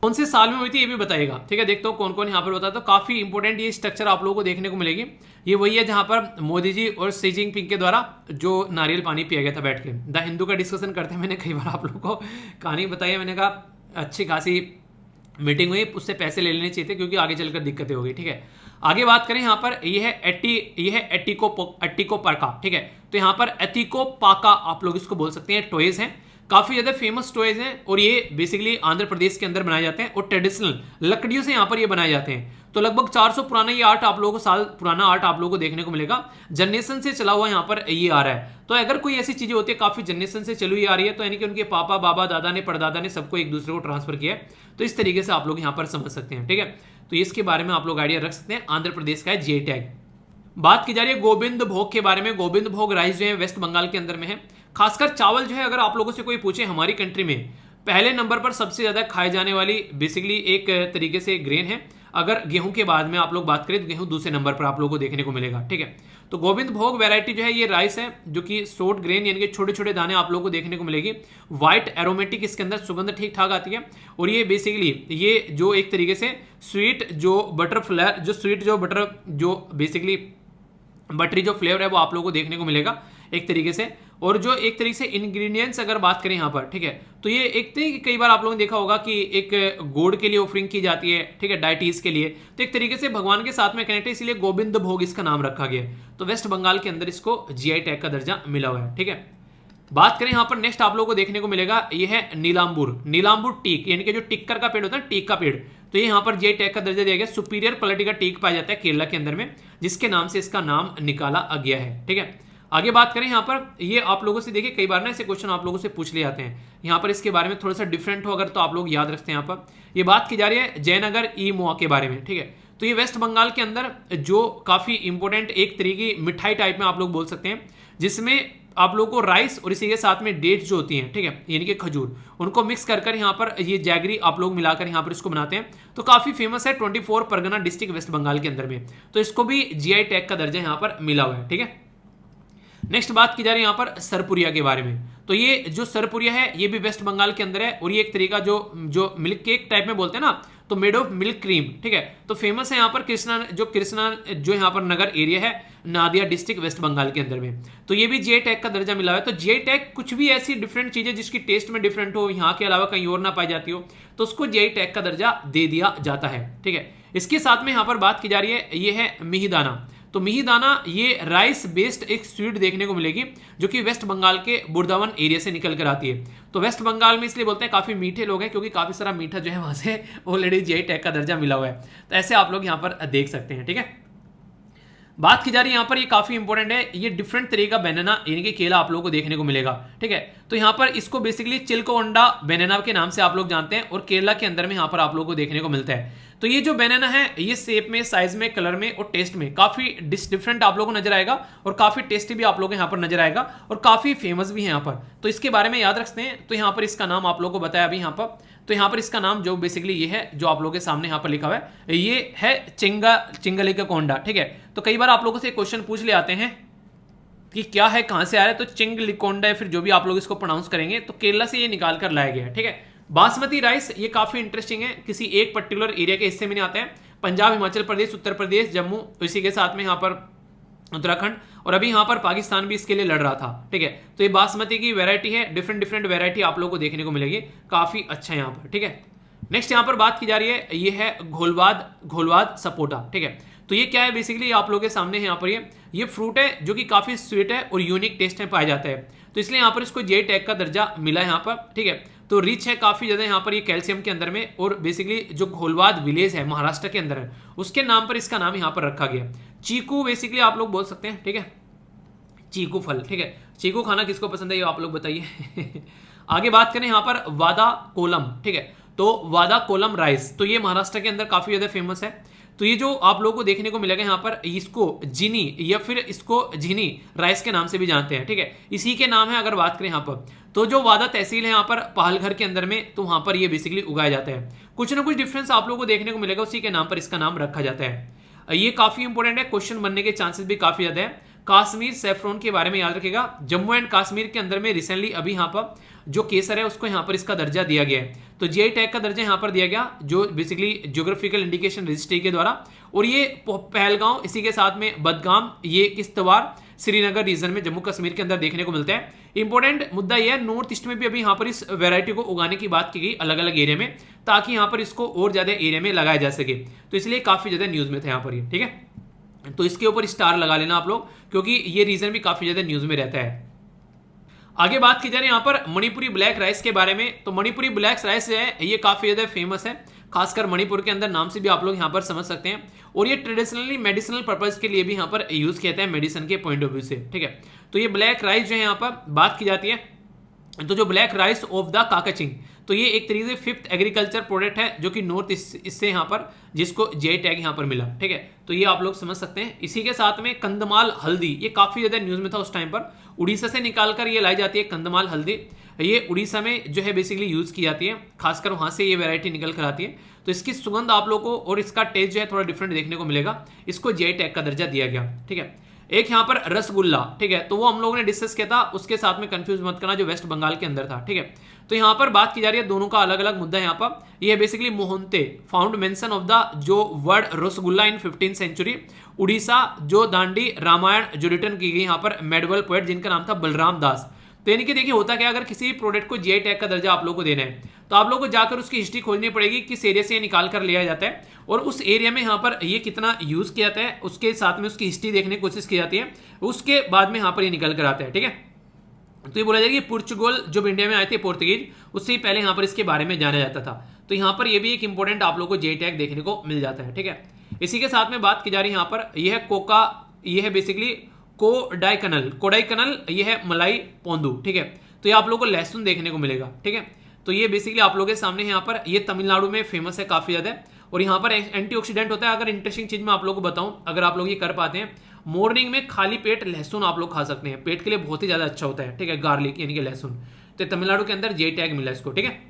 कौन से साल में हुई थी ये भी बताएगा, ठीक है। देखते हो कौन कौन यहाँ पर बताता, तो काफी इंपॉर्टेंट ये स्ट्रक्चर आप लोगों को देखने को मिलेगी। ये वही है जहां पर मोदी जी और शी जिनपिंग के द्वारा जो नारियल पानी पिया गया था बैठ के, द हिंदू का डिस्कशन करते हैं, मैंने कई बार आप लोगों को कहानी बताई है, मैंने कहा अच्छी खासी मीटिंग हुई, उससे पैसे ले लेने चाहिए थे क्योंकि आगे चलकर दिक्कतें हो गई, ठीक है। आगे बात करें यहाँ पर ये है एटिको पाका, ठीक है। तो यहाँ पर एटिको पाका आप लोग इसको बोल सकते हैं, टॉयज हैं, काफी ज्यादा फेमस टॉयज हैं और ये बेसिकली आंध्र प्रदेश के अंदर बनाए जाते हैं और ट्रेडिशनल लकड़ियों से यहाँ पर ये बनाए जाते हैं। तो लगभग 400 पुराना ये आर्ट आप लोगों को साल पुराना आर्ट आप लोगों को देखने को मिलेगा, जनरेशन से चला हुआ यहाँ पर ये आ रहा है। तो अगर कोई ऐसी चीजें होती है काफी जनरेशन से चली हुई आ रही है, तो यानी कि उनके पापा बाबा दादा ने परदादा ने सबको एक दूसरे को ट्रांसफर किया है। तो इस तरीके से आप लोग यहाँ पर समझ सकते हैं, ठीक है। तो इसके बारे में आप लोग आइडिया रख सकते हैं। आंध्र प्रदेश का है जीआई टैग। बात की जा रही है गोविंद भोग के बारे में। गोविंद भोग राइस जो है वेस्ट बंगाल के अंदर में है। खासकर चावल जो है अगर आप लोगों से कोई पूछे हमारी कंट्री में पहले नंबर पर सबसे ज्यादा खाए जाने वाली बेसिकली एक तरीके से ग्रेन है। अगर गेहूं के बाद में आप लोग बात करें तो गेहूं दूसरे नंबर पर आप लोगों को देखने को मिलेगा, ठीक है। तो गोविंद भोग वैरायटी जो है ये राइस है जो कि शॉर्ट ग्रेन यानी कि छोटे छोटे दाने आप लोगों को देखने को मिलेगी। व्हाइट एरोमेटिक इसके अंदर सुगंध ठीक ठाक आती है और ये बेसिकली ये जो एक तरीके से स्वीट जो बटर जो बेसिकली बटरी जो फ्लेवर है वो आप लोगों को देखने को मिलेगा एक तरीके से। और जो एक तरीके से इंग्रेडिएंट्स अगर बात करें यहाँ पर, ठीक है, तो ये एक तरीके कई बार आप लोगों ने देखा होगा कि एक गोड के लिए ऑफरिंग की जाती है, ठीक है, डायटीज के लिए, तो एक तरीके से भगवान के साथ में कनेक्ट है, इसलिए गोविंद भोग इसका नाम रखा गया। तो वेस्ट बंगाल के अंदर इसको जीआई टैग का दर्जा मिला हुआ है, ठीक है। बात करें यहाँ पर नेक्स्ट आप लोगों को देखने को मिलेगा ये है नीलांबूर टीक, यानी कि जो टिक्कर का पेड़ होता है टीक का पेड़, तो ये यहाँ पर जीआई टैग का दर्जा दिया गया। सुपीरियर क्वालिटी का टीक पाया जाता है केरला के अंदर में, जिसके नाम से इसका नाम निकाला गया है, ठीक है। आगे बात करें यहाँ पर ये आप लोगों से देखिए कई बार ना ऐसे क्वेश्चन आप लोगों से पूछ लिए जाते हैं, यहाँ पर इसके बारे में थोड़ा सा डिफरेंट हो अगर तो आप लोग याद रखते हैं। यहाँ पर ये बात की जा रही है जयनगर ई मोआ के बारे में, ठीक है। तो ये वेस्ट बंगाल के अंदर जो काफी इंपॉर्टेंट एक तरीके की मिठाई टाइप में आप लोग बोल सकते हैं, जिसमें आप लोगों को राइस और इसी के साथ में डेट्स जो होती हैं, ठीक है, यानी कि खजूर, उनको मिक्स कर यहाँ पर ये जैगरी आप लोग मिलाकर यहाँ पर इसको बनाते हैं। तो काफी फेमस है 24 परगना डिस्ट्रिक्ट वेस्ट बंगाल के अंदर में, तो इसको भी जीआई टैग का दर्जा यहाँ पर मिला हुआ है, ठीक है। नेक्स्ट बात की जा रही है यहाँ पर सरपुरिया के बारे में। तो ये जो सरपुरिया है ये भी वेस्ट बंगाल के अंदर है और ये एक तरीका जो मिल्क केक टाइप में बोलते हैं ना, तो मेड ऑफ मिल्क क्रीम, ठीक है। तो फेमस है यहाँ पर कृष्णा जो यहाँ पर नगर एरिया है नादिया डिस्ट्रिक्ट वेस्ट बंगाल के अंदर में, तो ये भी जीआई टैग का दर्जा मिला हुआ है। तो जीआई टैग कुछ भी ऐसी डिफरेंट चीजें जिसकी टेस्ट में डिफरेंट हो, यहाँ के अलावा कहीं और ना पाई जाती हो, तो उसको जीआई टैग का दर्जा दे दिया जाता है, ठीक है। इसके साथ में यहाँ पर बात की जा रही है ये है मिहिदाना। तो मिहिदाना ये राइस बेस्ड एक स्वीट देखने को मिलेगी जो कि वेस्ट बंगाल के बुर्दावन एरिया से निकल कर आती है। तो वेस्ट बंगाल में इसलिए बोलते हैं काफी मीठे लोग हैं क्योंकि काफी सारा मीठा जो है वहां से ऑलरेडी जीआई टैग का दर्जा मिला हुआ है। तो ऐसे आप लोग यहाँ पर देख सकते हैं, ठीक है। बात की जा रही है यहाँ पर ये काफी इंपॉर्टेंट है, ये डिफरेंट तरीके का बनाना यानी कि केला आप लोगों को देखने को मिलेगा, ठीक है। तो यहाँ पर इसको बेसिकली चिलकोंडा बनाना के नाम से आप लोग जानते हैं और केरला के अंदर में यहाँ पर आप लोगों को देखने को मिलता है। तो ये जो बनाना है ये शेप में, साइज में, कलर में और टेस्ट में काफी डिफरेंट आप लोगों को नजर आएगा और काफी टेस्टी भी आप लोगों को यहाँ पर नजर आएगा और काफी फेमस भी है यहाँ पर। तो इसके बारे में याद रखते हैं। तो यहाँ पर इसका नाम आप लोगों को बताया अभी यहाँ पर, तो यहाँ पर इसका नाम जो बेसिकली ये है जो आप लोगों के सामने यहाँ पर लिखा हुआ है ये है चिंगलिका कोंडा, ठीक है। तो कई बार आप लोगों से क्वेश्चन पूछ ले आते हैं कि क्या है, कहां से आ रहा है, तो चिंगलिकोंडा या फिर जो भी आप लोग इसको प्रोनाउंस करेंगे, तो केरला से ये निकाल कर लाया गया है, ठीक है। बासमती राइस ये काफी इंटरेस्टिंग है, किसी एक पर्टिकुलर एरिया के हिस्से में नहीं आते हैं। पंजाब, हिमाचल प्रदेश, उत्तर प्रदेश, जम्मू, इसी के साथ में यहाँ पर उत्तराखंड और अभी यहाँ पर पाकिस्तान भी इसके लिए लड़ रहा था, ठीक है। तो ये बासमती की वैरायटी है, डिफरेंट वेरायटी आप लोगों को देखने को मिलेगी, काफी अच्छा है यहाँ पर, ठीक है। नेक्स्ट यहाँ पर बात की जा रही है, ये है घोलवाद सपोटा, ठीक है। तो ये क्या है बेसिकली, आप लोगों के सामने है यहाँ पर ये फ्रूट है जो कि काफी स्वीट है और यूनिक टेस्ट में पाया जाता है, तो इसलिए यहाँ पर इसको जे टैग का दर्जा मिला है यहाँ पर, ठीक है। तो रिच है काफी ज्यादा यहाँ पर ये कैल्शियम के अंदर में, और बेसिकली जो घोलवाद विलेज है महाराष्ट्र के अंदर है उसके नाम पर इसका नाम यहाँ पर रखा गया। चीकू बेसिकली आप लोग बोल सकते हैं, ठीक है, चीकू फल, ठीक है। चीकू खाना किसको पसंद है ये आप लोग बताइए। आगे बात करें यहाँ पर वादा कोलम, ठीक है। तो वादा कोलम राइस, तो ये महाराष्ट्र के अंदर काफी ज्यादा फेमस है। तो ये जो आप लोगों को देखने को मिलेगा यहाँ पर, इसको जिनी या फिर इसको झिनी राइस के नाम से भी जानते हैं, ठीक है, इसी के नाम है। अगर बात करें यहाँ पर, तो जो वादा तहसील है यहाँ पर पालघर के अंदर में, तो वहां पर ये बेसिकली उगाया जाता है। कुछ ना कुछ डिफरेंस आप लोगों को देखने को मिलेगा, उसी के नाम पर इसका नाम रखा जाता है। ये काफी इंपॉर्टेंट है, क्वेश्चन बनने के चांसेस भी काफी ज्यादा है। कश्मीर सेफ्रॉन के बारे में याद रखेगा, जम्मू एंड कश्मीर के अंदर में रिसेंटली अभी यहाँ पर जो केसर है उसको यहाँ पर इसका दर्जा दिया गया है, तो जीआई टैग का दर्जा यहाँ पर दिया गया, जो बेसिकली ज्योग्राफिकल इंडिकेशन रजिस्ट्री के द्वारा। और ये पहलगांव, इसी के साथ में बदगाम, ये किश्तवाड़ श्रीनगर रीजन में जम्मू कश्मीर के अंदर देखने को मिलता है। इंपॉर्टेंट मुद्दा यह है, नॉर्थ ईस्ट में भी अभी यहाँ पर इस वैरायटी को उगाने की बात की गई अलग अलग एरिया में, ताकि यहाँ पर इसको और ज्यादा एरिया में लगाया जा सके, तो इसलिए काफी ज्यादा न्यूज में थे यहाँ पर ये, ठीक है। तो इसके ऊपर स्टार लगा लेना आप लोग, क्योंकि ये रीजन भी काफी ज्यादा न्यूज में रहता है। आगे बात की जा रही है यहाँ पर मणिपुरी ब्लैक राइस के बारे में, तो मणिपुरी ब्लैक राइस है ये काफी ज्यादा फेमस है, खासकर मणिपुर के अंदर, नाम से भी आप लोग यहाँ पर समझ सकते हैं। और ये ट्रेडिशनली मेडिसिनल पर्पज के लिए भी यहाँ पर यूज किया जाता है, मेडिसिन के पॉइंट ऑफ व्यू से, ठीक है। तो ये ब्लैक राइस जो है यहाँ पर बात की जाती है, तो जो ब्लैक राइस ऑफ द काकाचिंग, तो ये एक तरीके से 5th एग्रीकल्चर प्रोडक्ट है जो कि नॉर्थ इससे यहाँ पर, जिसको जीआई टैग यहाँ पर मिला, ठीक है। तो ये आप लोग समझ सकते हैं। इसी के साथ में कंदमाल हल्दी, ये काफी ज्यादा न्यूज में था उस टाइम पर, उड़ीसा से निकालकर ये लाई जाती है कंदमाल हल्दी, ये उड़ीसा में जो है बेसिकली यूज की जाती है, खासकर वहां से ये वैरायटी निकल कर आती है। तो इसकी सुगंध आप लोगों को और इसका टेस्ट जो है थोड़ा डिफरेंट देखने को मिलेगा, इसको जीआई टैग का दर्जा दिया गया, ठीक है। एक यहाँ पर रसगुल्ला, ठीक है, तो वो हम लोगों ने डिस्कस किया था, उसके साथ में कंफ्यूज मत करना, जो वेस्ट बंगाल के अंदर था, ठीक है। तो यहाँ पर बात की जा रही है, दोनों का अलग अलग मुद्दा है यहाँ पर। ये basically Mohanty found mention of the जो word rasgulla in 15th century Orissa, जो दांडी रामायण जो रिटर्न की गई यहाँ पर मेडवल पोएट, जिनका नाम था बलराम दास। तो यानी कि देखिए होता क्या, अगर किसी प्रोडक्ट को जीआई टैग का दर्जा आप लोगों को देना है, तो आप लोगों को जाकर उसकी हिस्ट्री खोजनी पड़ेगी, किस एरिया से ये निकाल कर लिया जाता है और उस एरिया में यहाँ पर ये कितना यूज किया जाता है, उसके साथ में उसकी हिस्ट्री देखने की कोशिश की जाती है, उसके बाद में यहाँ पर ये निकल कर आता है, ठीक है। तो ये बोला जाएगा कि पुर्तगाल जब इंडिया में आए थे पोर्तुगीज, उससे ही पहले यहाँ पर इसके बारे में जाना जाता था। तो यहाँ पर ये भी एक इंपॉर्टेंट आप लोगों को जीआई टैग देखने को मिल जाता है, ठीक है। इसी के साथ में बात की जा रही है यहाँ पर, यह है कोका, यह है बेसिकली कोडाईकनल, यह है मलाई पोंदू, ठीक है। तो ये आप लोगों को लहसुन देखने को मिलेगा, ठीक है। तो ये बेसिकली आप लोगों के सामने यहाँ पर, ये तमिलनाडु में फेमस है काफी ज्यादा, और यहाँ पर एंटीऑक्सीडेंट होता है। अगर इंटरेस्टिंग चीज मैं आप लोगों को बताऊं, अगर आप लोग ये कर पाते हैं, मॉर्निंग में खाली पेट लहसुन आप लोग खा सकते हैं, पेट के लिए बहुत ही ज्यादा अच्छा होता है, ठीक है, गार्लिक यानी कि लहसुन। तो तमिलनाडु के अंदर जीआई टैग मिला इसको, ठीक है।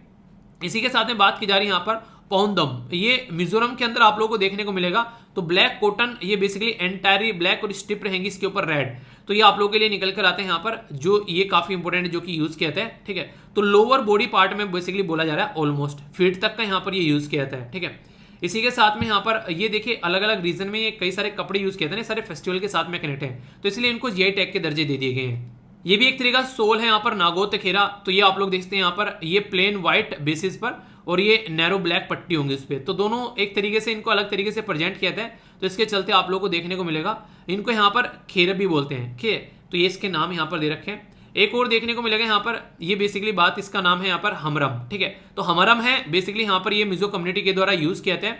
इसी के साथ में बात की जा रही है यहाँ पर पौंदम, ये मिजोरम के अंदर आप लोगों को देखने को मिलेगा। तो ब्लैक कॉटन, ये बेसिकली एंटायरली ब्लैक और स्ट्रिप रहेंगी इसके ऊपर रेड, तो ये आप लोगों के लिए निकल कर आते हैं यहाँ पर, जो ये काफी इंपॉर्टेंट है, जो कि यूज किया जाता है, ठीक है। तो लोअर बॉडी पार्ट में बेसिकली बोला जा रहा है, ऑलमोस्ट फीट तक का यहाँ पर ये यूज किया जाता है, ठीक है। इसी के साथ में यहाँ पर ये देखिए अलग अलग रीजन में ये कई सारे कपड़े यूज किए थे ना, सारे फेस्टिवल के साथ में कनेक्ट है, तो इसलिए इनको जीआई टैग के दर्जे दे दिए गए हैं। ये भी एक तरीका सोल है यहाँ पर नागोत खेरा, तो ये आप लोग देखते हैं यहाँ पर, ये प्लेन व्हाइट बेसिस पर और ये नैरो ब्लैक पट्टी होंगी उस पर, तो दोनों एक तरीके से इनको अलग तरीके से प्रेजेंट किया था, तो इसके चलते आप लोग को देखने को मिलेगा। इनको यहाँ पर खेर भी बोलते हैं, ठीक है, तो ये इसके नाम यहाँ पर दे रखे हैं। एक और देखने को मिलेगा यहाँ पर, ये बेसिकली बात, इसका नाम है यहाँ पर हमरम, ठीक है। तो हमरम है बेसिकली यहाँ पर, ये मिजो कम्युनिटी के द्वारा यूज किया था,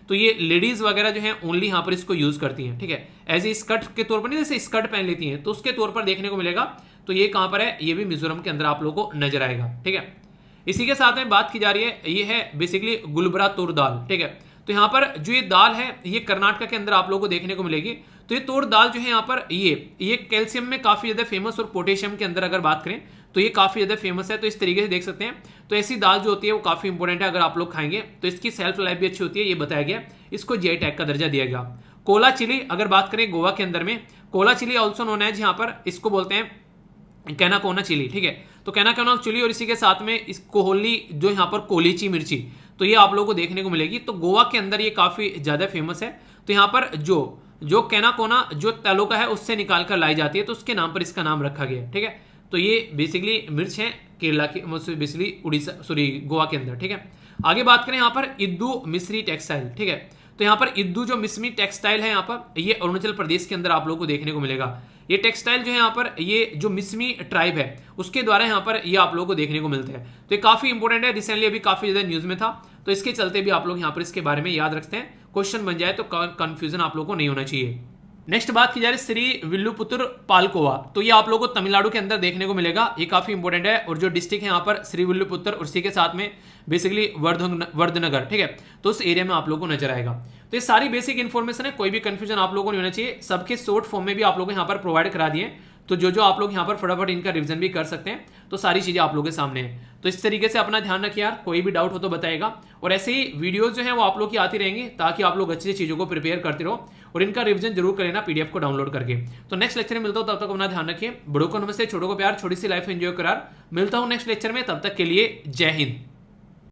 तो ये लेडीज वगैरह जो है ओनली यहाँ पर इसको यूज करती हैं, ठीक है, एज ए स्कर्ट के तौर पर, नहीं जैसे स्कर्ट पहन लेती हैं, तो उसके तौर पर देखने को मिलेगा। तो ये कहाँ पर है, ये भी मिजोरम के अंदर आप लोगों को नजर आएगा, ठीक है। इसी के साथ में बात की जा रही है, ये है बेसिकली गुलबरा तूर दाल, ठीक है। तो यहाँ पर जो ये दाल है, ये कर्नाटक के अंदर आप लोगों को देखने को मिलेगी। तो ये तूर दाल जो है यहाँ पर, ये कैल्शियम में काफी ज्यादा फेमस, और पोटेशियम के अंदर अगर बात करें तो ये काफी ज्यादा फेमस है, तो इस तरीके से देख सकते हैं। तो ऐसी दाल जो होती है वो काफी इंपॉर्टेंट है, अगर आप लोग खाएंगे तो इसकी सेल्फ लाइफ भी अच्छी होती है, ये बताया गया, इसको जीआई टैग का दर्जा दिया गया। कोला चिली, अगर बात करें गोवा के अंदर में, Khola chilli also known as, यहाँ पर इसको बोलते हैं कैनाकोना चिली, ठीक है। तो कैनाकोना चिली, और इसी के साथ में इस कोहली जो यहाँ पर कोलीची मिर्ची, तो ये आप लोगों को देखने को मिलेगी। तो गोवा के अंदर ये काफी ज्यादा फेमस है। तो यहाँ पर जो कैनाकोना जो तालुका है उससे निकाल कर लाई जाती है, तो उसके नाम पर इसका नाम रखा गया, ठीक है। तो ये बेसिकली मिर्च है केरला के, बेसिकली उड़ीसा, सॉरी गोवा के अंदर, ठीक है। आगे बात करें यहाँ पर इद्दू मिस्री टेक्सटाइल, ठीक है। तो यहाँ पर इद्दू जो मिस्री टेक्सटाइल है यहाँ पर, ये अरुणाचल प्रदेश के अंदर आप लोगों को देखने को मिलेगा। ये टेक्सटाइल जो है यहाँ पर, ये जो मिसमी ट्राइब है उसके द्वारा यहाँ पर ये आप लोगों को देखने को मिलते हैं। तो ये काफी इंपॉर्टेंट है, रिसेंटली अभी काफी ज्यादा न्यूज में था, तो इसके चलते भी आप लोग यहाँ पर इसके बारे में याद रखते हैं, क्वेश्चन बन जाए तो कंफ्यूजन आप लोगों को नहीं होना चाहिए। नेक्स्ट बात की जा रही है श्री विल्लुपुत्र पालकोवा, तो ये आप लोगों को तमिलनाडु के अंदर देखने को मिलेगा, ये काफी इंपॉर्टेंट है। और जो डिस्ट्रिक्ट है यहाँ पर श्री विल्लुपुत्र, और उसी के साथ में बेसिकली वर्धनगर, ठीक है, तो उस एरिया में आप लोगों को नजर आएगा। तो ये सारी बेसिक इन्फॉर्मेशन है, कोई भी कंफ्यूजन आप लोगों को नहीं होना चाहिए, सबके शॉर्ट फॉर्म में भी आप लोगों को यहाँ पर प्रोवाइड करा दिए, तो जो आप लोग यहाँ पर फटाफट इनका रिवीजन भी कर सकते हैं, तो सारी चीजें आप लोगों के सामने है। तो इस तरीके से अपना ध्यान रखिए यार, कोई भी डाउट हो तो बताएगा, और ऐसे ही वीडियोस जो है वो आप लोग की आती रहेंगी, ताकि आप लोग अच्छी से चीजों को प्रिपेयर करते रहो, और इनका रिवीजन जरूर करें ना पीडीएफ को डाउनलोड करके। तो नेक्स्ट लेक्चर में मिलता हूं, तब तक अपना ध्यान रखिए, बड़ों को नमस्ते, छोटों को प्यार, छोटी सी लाइफ एंजॉय करार। मिलता हूं नेक्स्ट लेक्चर में, तब तक के लिए जय हिंद।